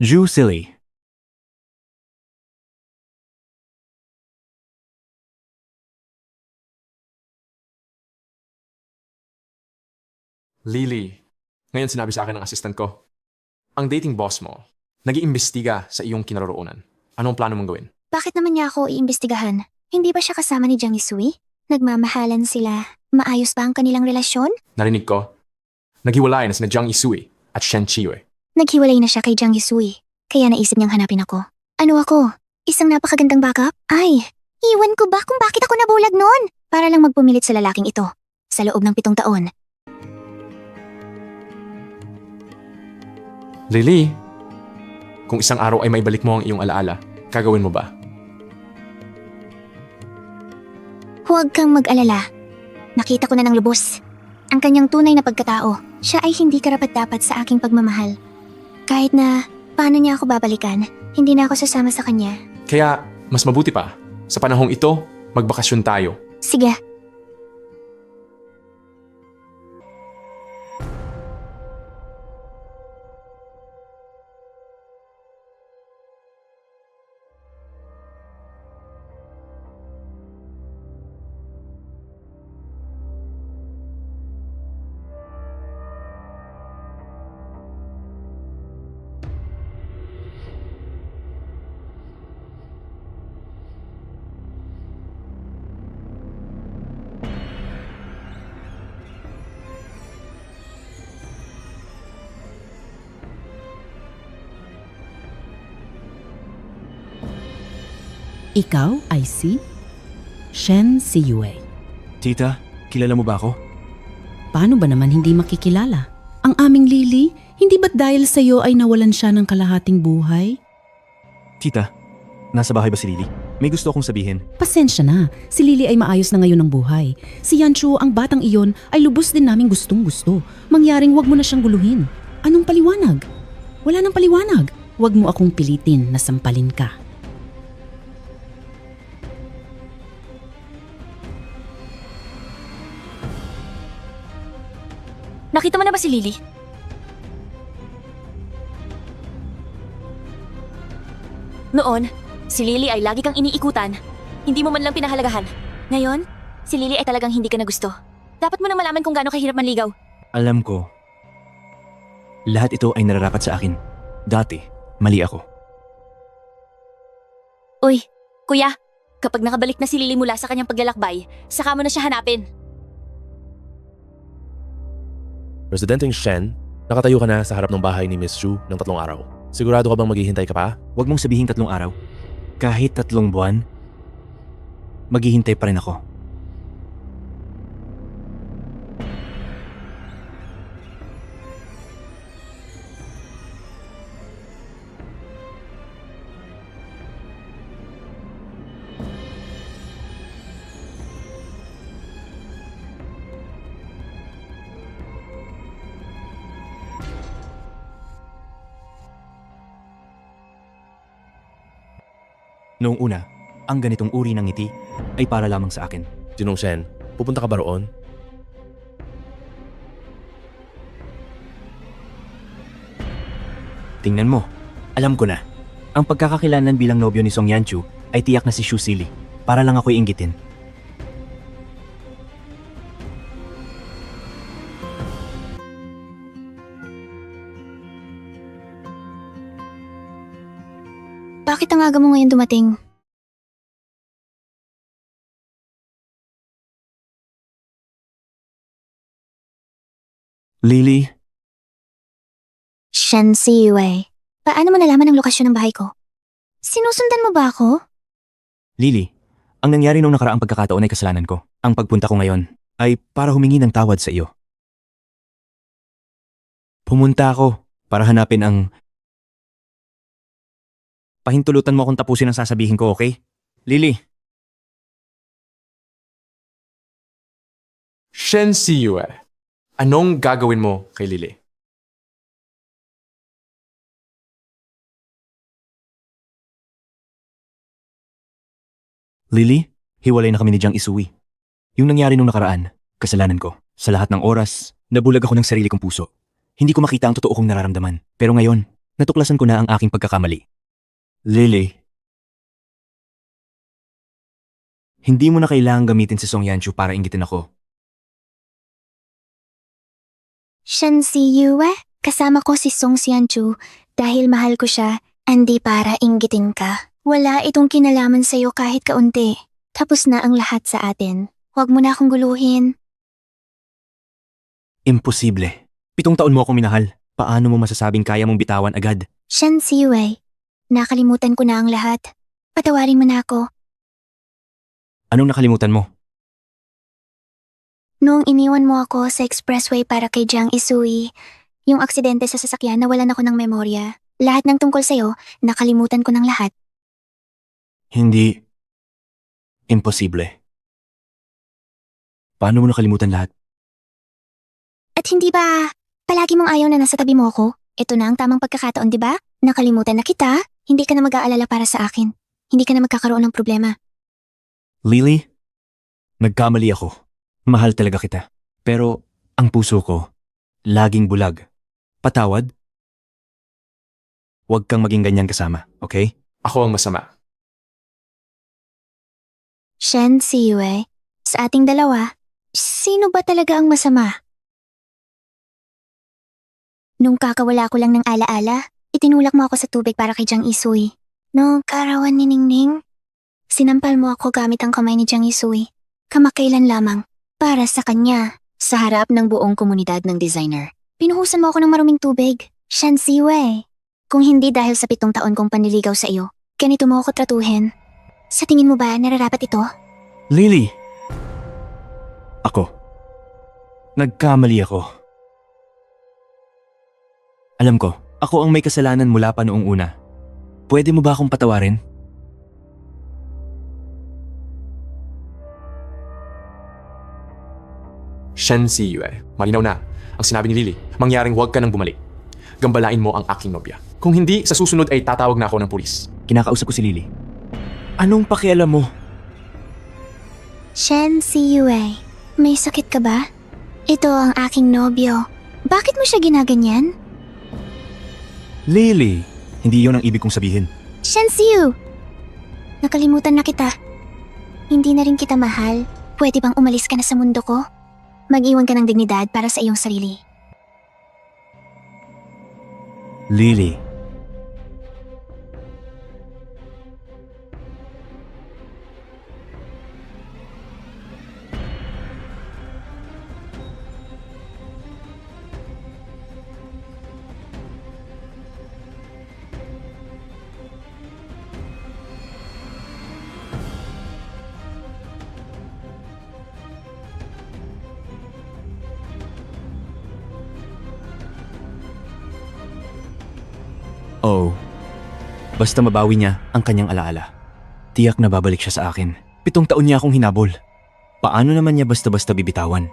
Zhu Silly. Lily, ngayon sinabi sa akin ng assistant ko, ang dating boss mo, nag-iimbestiga sa iyong kinaroroonan. Anong plano mong gawin? Bakit naman niya ako iimbestigahan? Hindi ba siya kasama ni Jiang Yisui? Nagmamahalan sila. Maayos ba ang kanilang relasyon? Narinig ko, naghiwalay na sina Jiang Isui at Shen Chiwe. Naghiwalay na siya kay Jiang Yisui, kaya naisip niyang hanapin ako. Ano ako? Isang napakagandang backup? Ay, iwan ko ba kung bakit ako nabulag noon? Para lang magpumilit sa lalaking ito. Sa loob ng 7 taon. Lily, kung isang araw ay maibalik mo ang iyong alaala, gagawin mo ba? Huwag kang mag-alala. Nakita ko na ng lubos. Ang kanyang tunay na pagkatao. Siya ay hindi karapat-dapat sa aking pagmamahal. Kahit na paano niya ako babalikan, hindi na ako sasama sa kanya. Kaya, mas mabuti pa, sa panahong ito, magbakasyon tayo. Sige. Ikaw ay si Shen Siyue. Tita, kilala mo ba ako? Paano ba naman hindi makikilala? Ang aming Lily, hindi ba't dahil sa'yo ay nawalan siya ng kalahating buhay? Tita, nasa bahay ba si Lily? May gusto akong sabihin. Pasensya na, si Lily ay maayos na ngayon ng buhay. Si Yanchu, ang batang iyon, ay lubos din naming gustong-gusto. Mangyaring wag mo na siyang guluhin. Anong paliwanag? Wala nang paliwanag. Wag mo akong pilitin na sampalin ka. Nakita mo na ba si Lily? Noon, si Lily ay lagi kang iniikutan. Hindi mo man lang pinahalagahan. Ngayon, si Lily ay talagang hindi ka na gusto. Dapat mo nang malaman kung gaano kahirap manligaw. Alam ko. Lahat ito ay nararapat sa akin. Dati, mali ako. Uy, kuya, kapag nakabalik na si Lily mula sa kanyang paglalakbay, saka mo na siya hanapin. Presidenteng Shen, nakatayo ka na sa harap ng bahay ni Miss Shu ng 3 araw. Sigurado ka bang maghihintay ka pa? Huwag mong sabihing 3 araw. Kahit 3 buwan, maghihintay pa rin ako. Noong una, ang ganitong uri ng ngiti ay para lamang sa akin. Jinong Shen, pupunta ka ba roon? Tingnan mo, alam ko na. Ang pagkakakilanlan bilang nobyo ni Song Yanchu ay tiyak na si Shu Sili. Para lang ako'y inggitin. Bakit ang aga mo ngayon dumating? Lily, Shen Siyue. Paano mo nalaman ang lokasyon ng bahay ko? Sinusundan mo ba ako? Lily, ang nangyari nung nakaraang pagkakataon ay kasalanan ko. Ang pagpunta ko ngayon ay para humingi ng tawad sa iyo. Pumunta ako para hanapin ang... Pahintulutan mo akong tapusin ang sasabihin ko, okay? Lily. Shen Siyue, anong gagawin mo kay Lily? Lily, hiwalay na kami ni Jiang Isui. Yung nangyari nung nakaraan, kasalanan ko. Sa lahat ng oras, nabulag ako ng sarili kong puso. Hindi ko makita ang totoo kong nararamdaman. Pero ngayon, natuklasan ko na ang aking pagkakamali. Lily, hindi mo na kailangang gamitin si Song Yanchu para inggitin ako. Shen Siyue, kasama ko si Song Xianchu dahil mahal ko siya, hindi para inggitin ka. Wala itong kinalaman sa'yo kahit kaunti. Tapos na ang lahat sa atin. Huwag mo na akong guluhin. Imposible. 7 taon mo akong minahal. Paano mo masasabing kaya mong bitawan agad? Shen Siyue, nakalimutan ko na ang lahat. Patawarin mo na ako. Anong nakalimutan mo? Noong iniwan mo ako sa expressway para kay Jiang Isui, yung aksidente sa sasakyan nawalan ako ng memorya. Lahat ng tungkol sa'yo, nakalimutan ko ng lahat. Hindi. Imposible. Paano mo nakalimutan lahat? At hindi ba palagi mong ayaw na nasa tabi mo ako? Ito na ang tamang pagkakataon, di ba? Nakalimutan na kita, hindi ka na mag-aalala para sa akin. Hindi ka na magkakaroon ng problema. Lily, nagkamali ako. Mahal talaga kita. Pero ang puso ko, laging bulag. Patawad? Huwag kang maging ganyan kasama, okay? Ako ang masama. Shen Siyue, sa ating dalawa, sino ba talaga ang masama? Nung kakawala ko lang ng alaala, itinulak mo ako sa tubig para kay Jiang Isui. Nung karawan ni Ningning, sinampal mo ako gamit ang kamay ni Jiang Isui. Kamakailan lamang, para sa kanya, sa harap ng buong komunidad ng designer. Pinuhusan mo ako ng maruming tubig. Shen Siyue, kung hindi dahil sa 7 taon kong panliligaw sa iyo, ganito mo ako tratuhin. Sa tingin mo ba nararapat ito? Lily! Ako. Nagkamali ako. Alam ko, ako ang may kasalanan mula pa noong una. Pwede mo ba akong patawarin? Shen Siyue, malinaw na. Ang sinabi ni Lily, mangyaring huwag ka nang bumalik. Gambalain mo ang aking nobya. Kung hindi, sa susunod ay tatawag na ako ng pulis. Kinakausap ko si Lily. Anong pakialam mo? Shen Siyue, may sakit ka ba? Ito ang aking nobyo. Bakit mo siya ginaganyan? Lily! Hindi yon ang ibig kong sabihin. Shen Siyu! Nakalimutan na kita. Hindi na rin kita mahal. Pwede bang umalis ka na sa mundo ko? Mag-iwan ka ng dignidad para sa iyong sarili. Lily. Oh, basta mabawi niya ang kanyang alaala. Tiyak na babalik siya sa akin. 7 taon niya akong hinabol. Paano naman niya basta-basta bibitawan?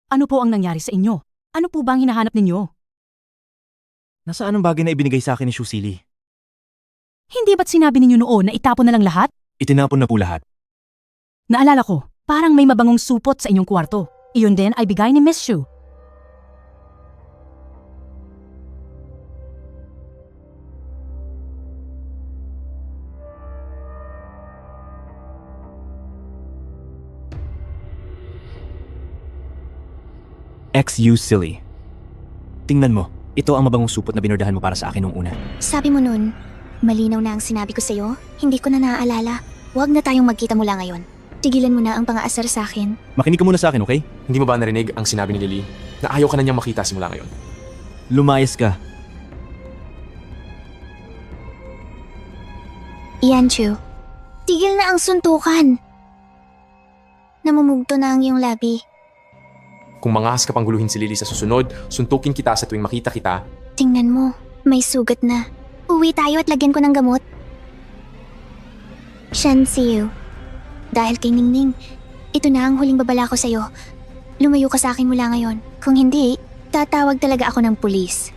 Ano po ang nangyari sa inyo? Ano po bang hinahanap ninyo? Nasaan ang bagay na ibinigay sa akin ni Shusili? Hindi ba't sinabi ninyo noon na itapon na lang lahat? Itinapon na po lahat. Naalala ko, parang may mabangong supot sa inyong kwarto. Iyon din ay bigay ni Miss Shu. XU Silly. Tingnan mo, ito ang mabangong supot na binordahan mo para sa akin nung una. Sabi mo nun, malinaw na ang sinabi ko sa'yo, hindi ko na naaalala. Huwag na tayong magkita mula ngayon. Tigilan mo na ang pang-aasar sa akin. Makinig ka muna sa akin, okay? Hindi mo ba narinig ang sinabi ni Lily na ayaw ka na niyang makita simula ngayon? Lumayas ka. Yanchu, tigil na ang suntukan. Namumugto na ang iyong labi. Kung mangahas ka pang guluhin si Lily sa susunod, suntukin kita sa tuwing makita kita. Tingnan mo, may sugat na. Uwi tayo at lagyan ko ng gamot. Shen Siyu, dahil kay Ningning, ito na ang huling babala ko sa'yo. Lumayo ka sa akin mula ngayon. Kung hindi, tatawag talaga ako ng pulis.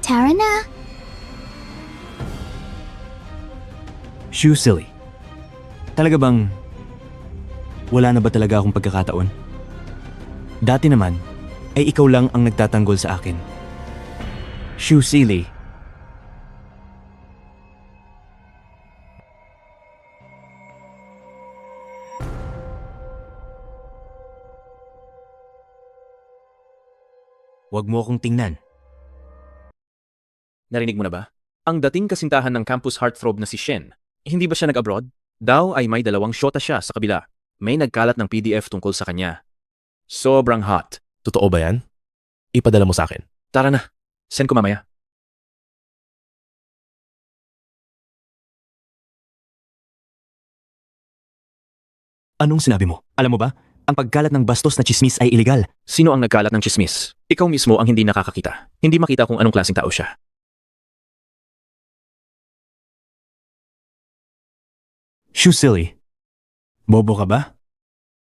Tara na! Shu Silly. Talaga bang wala na ba talaga akong pagkakataon? Dati naman, ay ikaw lang ang nagtatanggol sa akin. Shu Silly. Huwag mo akong tingnan. Narinig mo na ba? Ang dating kasintahan ng campus heartthrob na si Shen, hindi ba siya nag-abroad? Daw ay may 2 syota siya sa kabila. May nagkalat ng PDF tungkol sa kanya. Sobrang hot. Totoo ba yan? Ipadala mo sa akin. Tara na, send ko mamaya. Anong sinabi mo? Alam mo ba, ang pagkalat ng bastos na chismis ay iligal. Sino ang nagkalat ng chismis? Ikaw mismo ang hindi nakakakita. Hindi makita kung anong klaseng tao siya. Shu Silly. Bobo ka ba?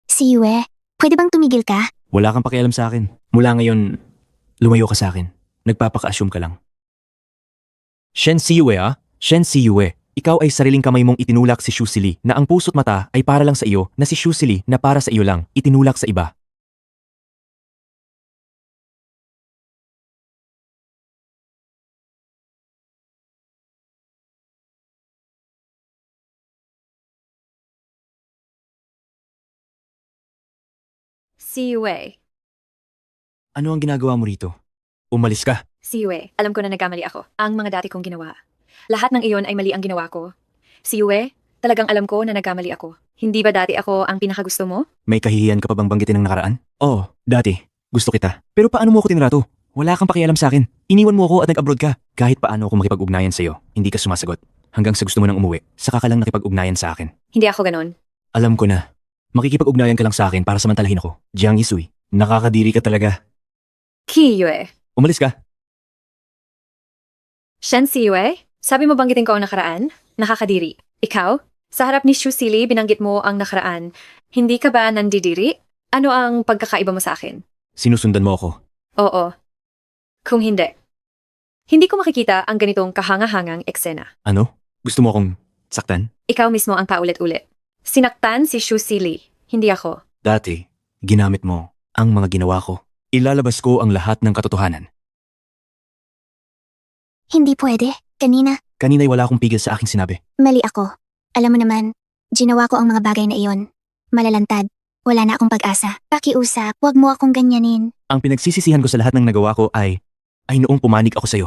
Siyue, pwede bang tumigil ka? Wala kang pakialam sa akin. Mula ngayon, lumayo ka sa akin. Nagpapaka-assume ka lang. Shen Siyue ah? Shen Siyue. Ikaw ay sariling kamay mong itinulak si Shu Silly na ang puso't mata ay para lang sa iyo na si Shu Silly na para sa iyo lang itinulak sa iba. Siwei. Ano ang ginagawa mo rito? Umalis ka. Siwei, alam ko na nagkamali ako. Ang mga dati kong ginawa. Lahat ng iyon ay mali ang ginawa ko. Siwei, talagang alam ko na nagkamali ako. Hindi ba dati ako ang pinakagusto mo? May kahihiyan ka pa bang banggitin ng nakaraan? Oo, dati. Gusto kita. Pero paano mo ako tinrato? Wala kang pakialam sa akin. Iniwan mo ako at nag-abroad ka. Kahit paano ako makipag-ugnayan sa'yo, hindi ka sumasagot. Hanggang sa gusto mo nang umuwi, saka ka lang nakipag-ugnayan sa akin. Hindi ako ganon. Alam ko na. Makikipag-ugnayan ka lang sa akin para samantalahin ako. Jiang Yisui, nakakadiri ka talaga. Kiyue. Umalis ka. Shen Siyue, sabi mo banggitin ko ang nakaraan? Nakakadiri. Ikaw? Sa harap ni Shu Sili, binanggit mo ang nakaraan. Hindi ka ba nandidiri? Ano ang pagkakaiba mo sa akin? Sinusundan mo ako. Oo. Kung hindi. Hindi ko makikita ang ganitong kahanga-hangang eksena. Ano? Gusto mo akong saktan? Ikaw mismo ang paulit-ulit. Sinaktan si Shu Sili, hindi ako. Dati, ginamit mo ang mga ginawa ko. Ilalabas ko ang lahat ng katotohanan. Hindi pwede. Kanina'y wala akong pigil sa aking sinabi. Mali ako. Alam mo naman, ginawa ko ang mga bagay na iyon. Malalantad. Wala na akong pag-asa. Pakiusap, huwag mo akong ganyanin. Ang pinagsisisihan ko sa lahat ng nagawa ko ay noong pumanig ako sa'yo.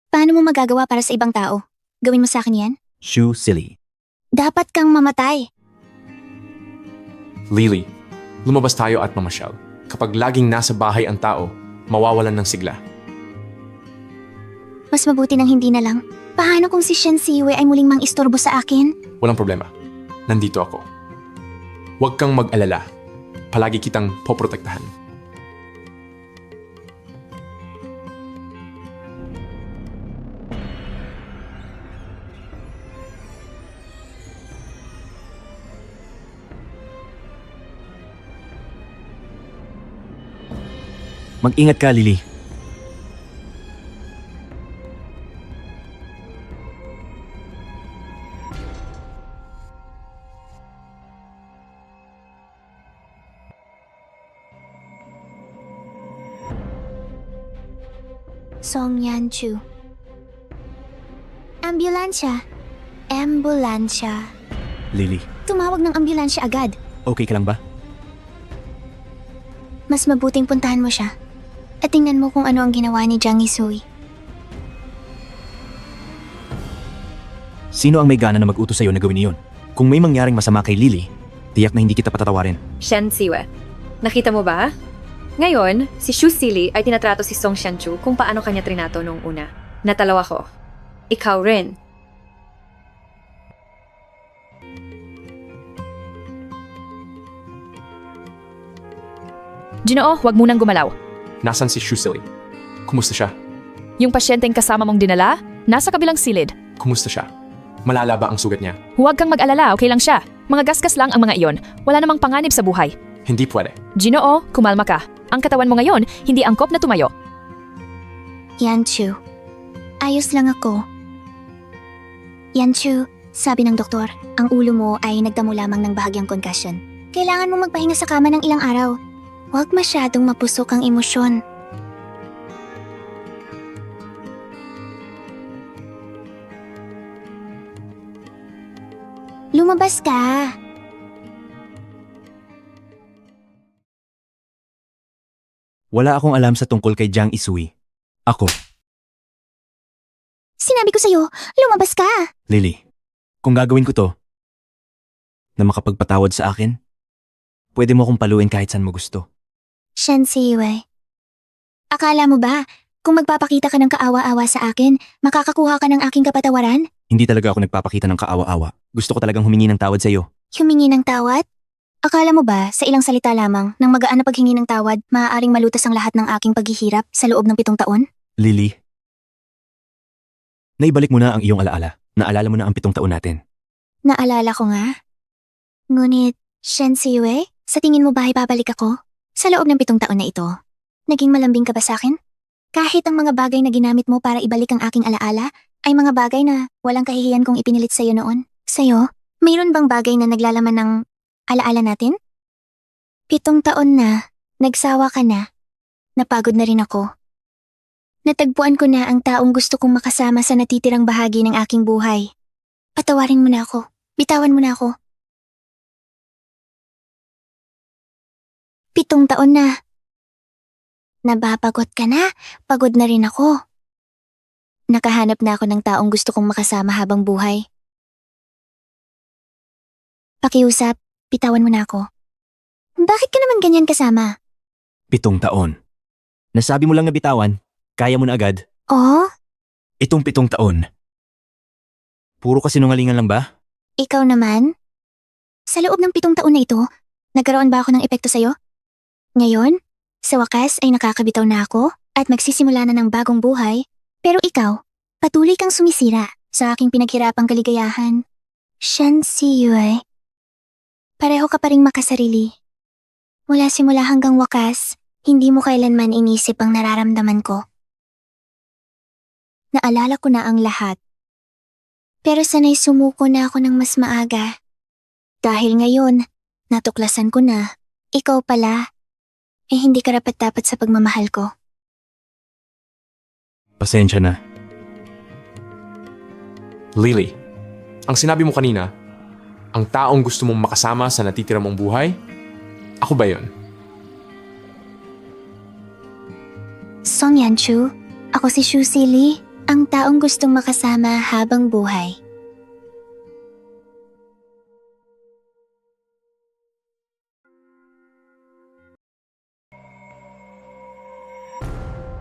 Paano mo magagawa para sa ibang tao? Gawin mo sa akin yan? Shu Sili. Dapat kang mamatay. Lily, lumabas tayo at mamasyal. Kapag laging nasa bahay ang tao, mawawalan ng sigla. Mas mabuti nang hindi na lang. Paano kung si Shen Siyue ay muling mang-istorbo sa akin? Walang problema. Nandito ako. Huwag kang mag-alala. Palagi kitang poprotektahan. Mag-ingat ka, Lily. Song Yanchu. Ambulansya. Ambulansya. Lily, Tumawag ng ambulansya agad. okay ka lang ba? Mas mabuting puntahan mo siya. At tingnan mo kung ano ang ginawa ni Jiang Yisui. Sino ang may gana na mag-utos sa'yo na gawin iyon? Kung may mangyaring masama kay Lily, tiyak na hindi kita patatawarin. Shen Siyue, nakita mo ba? Ngayon, si Shu Sili ay tinatrato si Song Xianchu kung paano kanya trinato noong una. Natalaw ako. Ikaw rin. Ginoo, huwag munang gumalaw. Nasaan si Shu Sili? Kumusta siya? Yung pasyenteng kasama mong dinala, nasa kabilang silid. Kumusta siya? Malala ba ang sugat niya? Huwag kang mag-alala, okay lang siya. Mga gasgas lang ang mga iyon. Wala namang panganib sa buhay. Hindi pwede. Ginoo, kumalma ka. Ang katawan mo ngayon, hindi angkop na tumayo. Yanchu. Ayos lang ako. Yanchu, sabi ng doktor, ang ulo mo ay nagdamo lamang ng bahagyang concussion. Kailangan mong magpahinga sa kama ng ilang araw. Huwag masyadong mapusok ang emosyon. Lumabas ka. Wala akong alam sa tungkol kay Jiang Yisui. Ako, Sinabi ko sa'yo, lumabas ka. Lily, kung gagawin ko to, na makapagpatawad sa akin, pwede mo akong paluin kahit saan mo gusto. Shen Siyue. Akala mo ba, kung magpapakita ka ng kaawa-awa sa akin, makakakuha ka ng aking kapatawaran? Hindi talaga ako nagpapakita ng kaawa-awa. Gusto ko talagang humingi ng tawad sa iyo. Humingi ng tawad? Akala mo ba, sa ilang salita lamang, nang magaan na paghingi ng tawad, maaaring malutas ang lahat ng aking paghihirap sa loob ng 7 taon? Lily, naibalik mo na ang iyong alaala. Naalala mo na ang 7 taon natin. Naalala ko nga. Ngunit, Shen Siyue, sa tingin mo ba ay babalik ako? Sa loob ng 7 taon na ito, naging malambing ka ba sa akin? Kahit ang mga bagay na ginamit mo para ibalik ang aking alaala, ay mga bagay na walang kahihiyan kong ipinilit sa'yo noon. Sa'yo, mayroon bang bagay na naglalaman ng alaala natin? 7 taon na, nagsawa ka na, napagod na rin ako. Natagpuan ko na ang taong gusto kong makasama sa natitirang bahagi ng aking buhay. Patawarin mo na ako, bitawan mo na ako. 7 taon na. Nababagot ka na, pagod na rin ako. Nakahanap na ako ng taong gusto kong makasama habang buhay. Pakiusap, bitawan mo na ako. Bakit ka naman ganyan kasama? 7 taon. Nasabi mo lang na bitawan, kaya mo na agad. Oh, Itong 7 taon. Puro kasinungalingan lang ba? ikaw naman? Sa loob ng 7 taon na ito, nagkaroon ba ako ng epekto sa'yo? Ngayon, sa wakas ay nakakabitaw na ako at magsisimula na ng bagong buhay. Pero ikaw, patuloy kang sumisira sa aking pinaghirapang kaligayahan. Shen Siyue. Pareho ka pa ring makasarili. Mula simula hanggang wakas, hindi mo kailanman inisip ang nararamdaman ko. Naalala ko na ang lahat. Pero sanay sumuko na ako ng mas maaga. Dahil ngayon, natuklasan ko na, ikaw pala, hindi karapat-dapat sa pagmamahal ko. Pasensya na. Lily, ang sinabi mo kanina, ang taong gusto mong makasama sa natitira mong buhay, ako ba yon? Song Yanchu, ako si Shu Sili, ang taong gustong makasama habang buhay.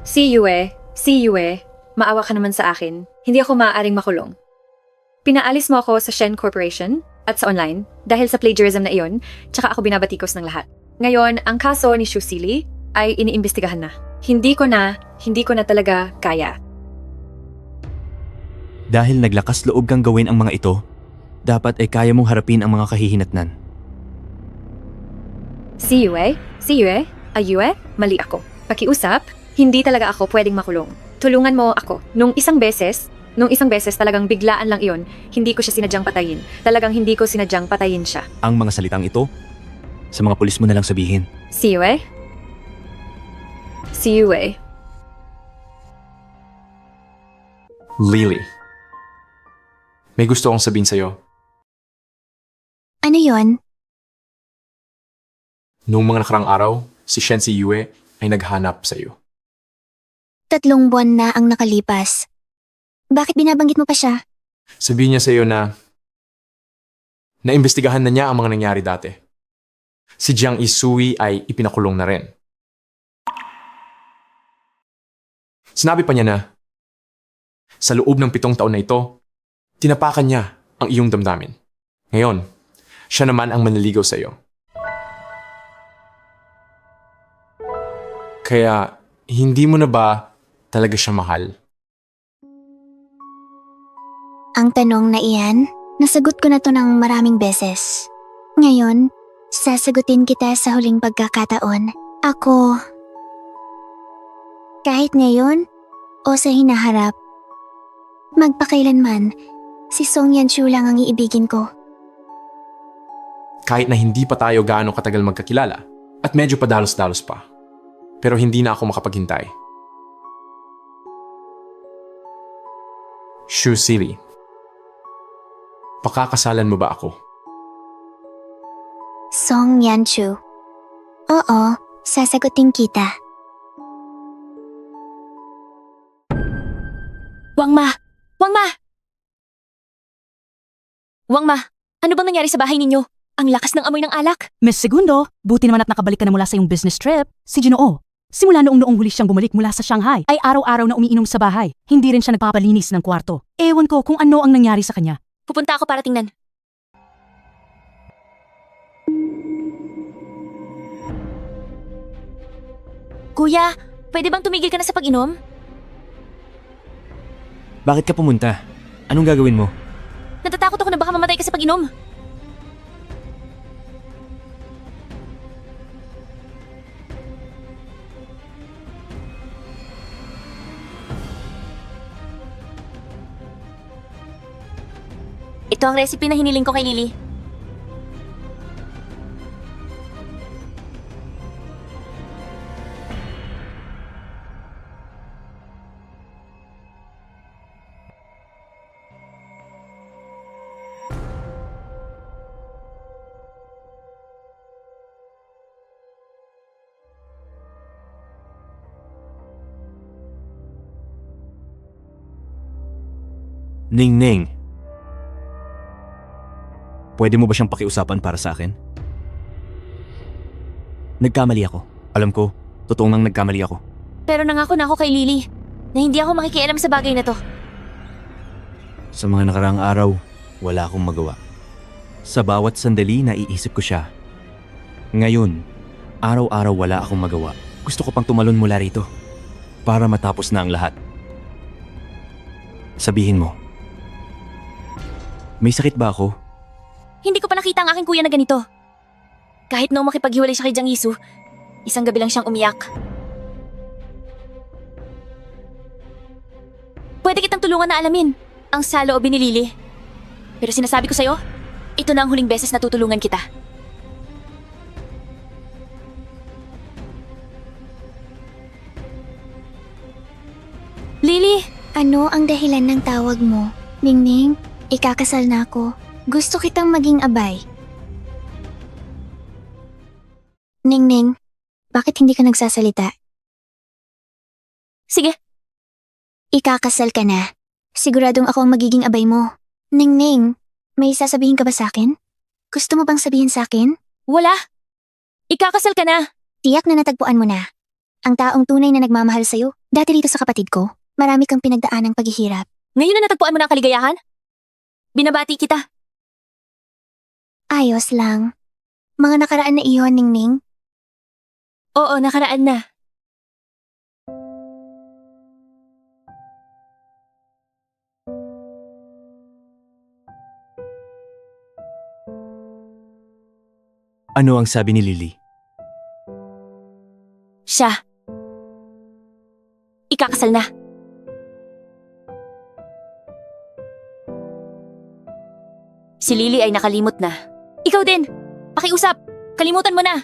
Si Yue, maawa ka naman sa akin. Hindi ako maaaring makulong. Pinaalis mo ako sa Shen Corporation at sa online dahil sa plagiarism na iyon, tsaka ako binabatikos ng lahat. Ngayon, ang kaso ni Shu Sili ay iniimbestigahan na. Hindi ko na talaga kaya. Dahil naglakas loob kang gawin ang mga ito, dapat ay kaya mong harapin ang mga kahihinatnan. Si Yue, mali ako. Pakiusap, hindi talaga ako pwedeng makulong. Tulungan mo ako. Nung isang beses talagang biglaan lang iyon, hindi ko siya sinadyang patayin. Talagang hindi ko sinadyang patayin siya. Ang mga salitang ito, sa mga pulis mo na lang sabihin. Si Yue. Lily, may gusto akong sabihin sa'yo. Ano yon? Noong mga nakarang araw, si Shen Siyue ay naghanap sa'yo. 3 buwan na ang nakalipas. Bakit binabanggit mo pa siya? Sabihin niya sa'yo na naimbestigahan na niya ang mga nangyari dati. Si Jiang Isui ay ipinakulong na rin. Sinabi pa niya na sa loob ng 7 taon na ito, tinapakan niya ang iyong damdamin. Ngayon, siya naman ang manliligaw sa'yo. Kaya, hindi mo na ba talaga siya mahal? Ang tanong na iyan, nasagot ko na to ng maraming beses. Ngayon, sasagutin kita sa huling pagkakataon. Ako, kahit ngayon o sa hinaharap, magpakailanman, si Song Yanchu lang ang iibigin ko. Kahit na hindi pa tayo gaano katagal magkakilala at medyo padalos-dalos pa. Pero hindi na ako makapaghintay. Shu Sili, pakakasalan mo ba ako? Song Yanchu. Oo, sasagutin kita. Wangma! Ano bang nangyari sa bahay ninyo? Ang lakas ng amoy ng alak. Miss Segundo, buti naman at nakabalik ka na mula sa iyong business trip. Si Jinoo. Simula noong huli siyang bumalik mula sa Shanghai, ay araw-araw na umiinom sa bahay. Hindi rin siya nagpapalinis ng kwarto. Ewan ko kung ano ang nangyari sa kanya. Pupunta ako para tingnan. Kuya, pwede bang tumigil ka na sa pag-inom? Bakit ka pumunta? Anong gagawin mo? Natatakot ako na baka mamatay ka sa pag-inom. Ito ang recipe na hiniling ko kay Lily. Ning-ning. Pwede mo ba siyang pakiusapan para sa akin? Nagkamali ako. Alam ko, totoong nang nagkamali ako. Pero nangako na ako kay Lily na hindi ako makikialam sa bagay na to. Sa mga nakaraang araw, wala akong magawa. Sa bawat sandali, naiisip ko siya. Ngayon, araw-araw wala akong magawa. Gusto ko pang tumalon mula rito para matapos na ang lahat. Sabihin mo, may sakit ba ako? Hindi ko pa nakita ang aking kuya na ganito. Kahit noong makipaghiwalay siya kay Jang Yisu, isang gabi lang siyang umiyak. Pwede kitang tulungan na alamin ang saloobin ni Lily. Pero sinasabi ko sa'yo, ito na ang huling beses na tutulungan kita. Lily! Ano ang dahilan ng tawag mo? Ningning, ikakasal na ako. Gusto kitang maging abay. Ningning, bakit hindi ka nagsasalita? Sige. Ikakasal ka na. Siguradong ako ang magiging abay mo. Ningning, may sasabihin ka ba sa akin? Gusto mo bang sabihin sa akin? Wala. Ikakasal ka na. Tiyak na natagpuan mo na. Ang taong tunay na nagmamahal sa'yo, dati rito sa kapatid ko, marami kang pinagdaanang paghihirap. Ngayon na natagpuan mo na ang kaligayahan? Binabati kita. Ayos lang. Mga nakaraan na iyon, Ningning. Oo, nakaraan na. Ano ang sabi ni Lily? Siya. Ikakasal na. Si Lily ay nakalimot na. Ikaw din. Pakiusap. Kalimutan mo na.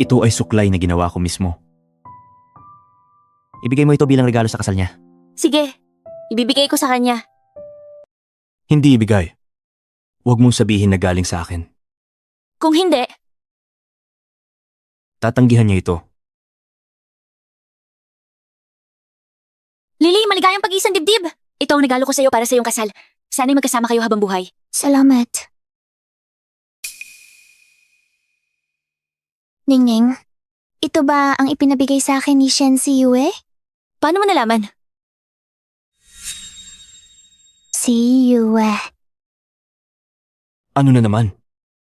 Ito ay suklay na ginawa ko mismo. Ibigay mo ito bilang regalo sa kasal niya. Sige. Ibibigay ko sa kanya. Hindi ibigay. Huwag mong sabihin na galing sa akin. Kung hindi, Tatanggihan niya ito. Lily, maligayang pag-iisang dibdib. Ito ang regalo ko sa iyo para sa iyong kasal. Sana'y magkasama kayo habang buhay. Salamat. Ningning, ito ba ang ipinabigay sa akin ni Shen Siyue? Paano mo nalaman? Siyue. Ano na naman?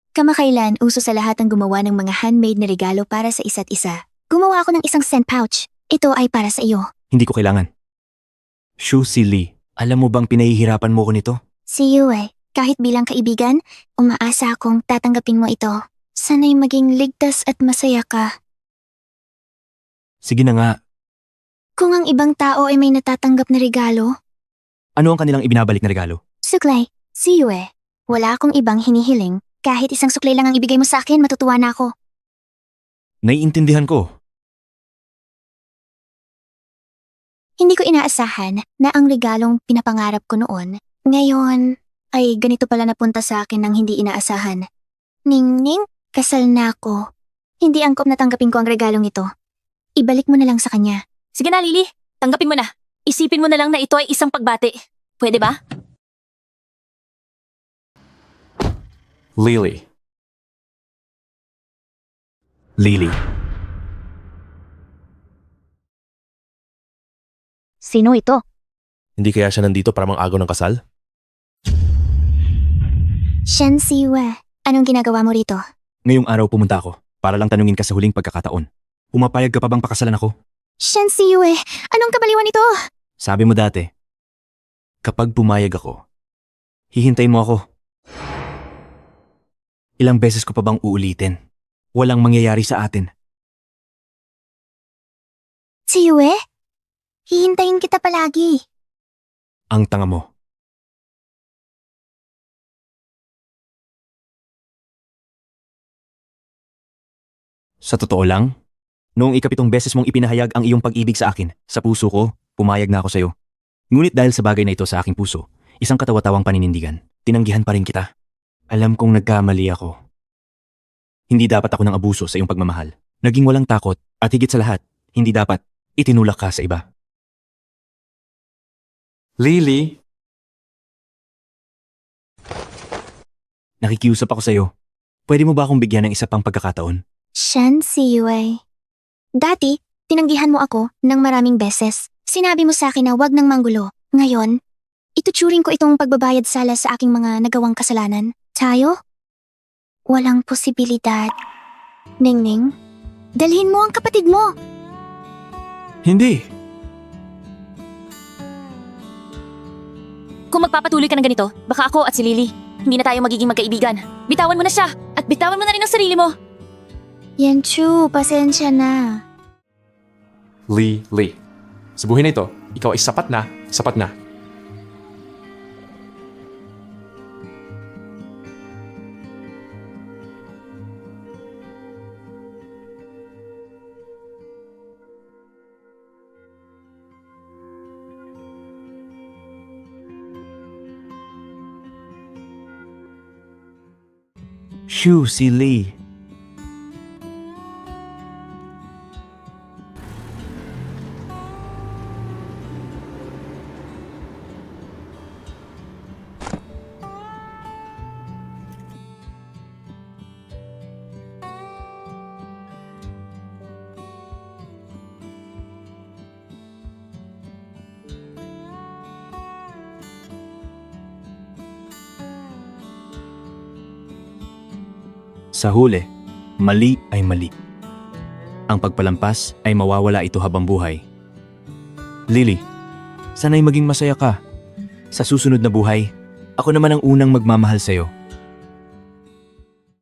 Kamakailan, uso sa lahat ang gumawa ng mga handmade na regalo para sa isa't isa. Gumawa ako ng isang scent pouch. Ito ay para sa iyo. Hindi ko kailangan. Shu Lee, alam mo bang pinahihirapan mo ko nito? Siyue, kahit bilang kaibigan, umaasa akong tatanggapin mo ito. Sana'y maging ligtas at masaya ka. Sige na nga. Kung ang ibang tao ay may natatanggap na regalo, Ano ang kanilang ibinabalik na regalo? suklay, Siyue, wala akong ibang hinihiling. Kahit isang suklay lang ang ibigay mo sa akin, matutuwa na ako. Naiintindihan ko. Hindi ko inaasahan na ang regalong pinapangarap ko noon, ngayon ay ganito pala napunta sa akin ng hindi inaasahan. Ningning, kasal na ako. Hindi angkop na tanggapin ko ang regalong ito. Ibalik mo na lang sa kanya. Sige na, Lily. Tanggapin mo na. Isipin mo na lang na ito ay isang pagbati. Pwede ba? Lily. Lily. Sino ito? Hindi kaya siya nandito para mang-agaw ng kasal? Shen Siyue, anong ginagawa mo rito? Ngayong araw pumunta ako para lang tanungin ka sa huling pagkakataon. Pumapayag ka pa bang pakasalan ako? Shen Siyue, anong kabaliwan ito? Sabi mo dati, kapag pumayag ako, hihintayin mo ako. Ilang beses ko pa bang uulitin? Walang mangyayari sa atin. Siyue, hihintayin kita palagi. Ang tanga mo. Sa totoo lang, noong ikapitong beses mong ipinahayag ang iyong pag-ibig sa akin, sa puso ko, pumayag na ako sa'yo. Ngunit dahil sa bagay na ito sa aking puso, isang katawa-tawang paninindigan, tinanggihan pa rin kita. Alam kong nagkamali ako. Hindi dapat ako ng abuso sa iyong pagmamahal. Naging walang takot at higit sa lahat, hindi dapat itinulak ka sa iba. Lily, nakikiusap ako sa'yo. Pwede mo ba akong bigyan ng isa pang pagkakataon? Shen Siwei. Dati, tinanggihan mo ako ng maraming beses. Sinabi mo sa akin na wag nang manggulo. Ngayon, ituturing ko itong pagbabayad sala sa aking mga nagawang kasalanan. Tayo? Walang posibilidad. Ningning, dalhin mo ang kapatid mo. Hindi. Kung magpapatuloy ka ng ganito, baka ako at si Lily, hindi na tayo magiging magkaibigan. Bitawan mo na siya at bitawan mo na rin ang sarili mo. Yanchu, pasensya na. Lee. Sa buhay na ito, ikaw ay sapat na. Shu, si Lee. Sa huli, mali ay mali. Ang pagpalampas ay mawawala ito habang buhay. Lily, sana'y maging masaya ka. Sa susunod na buhay, ako naman ang unang magmamahal sa'yo.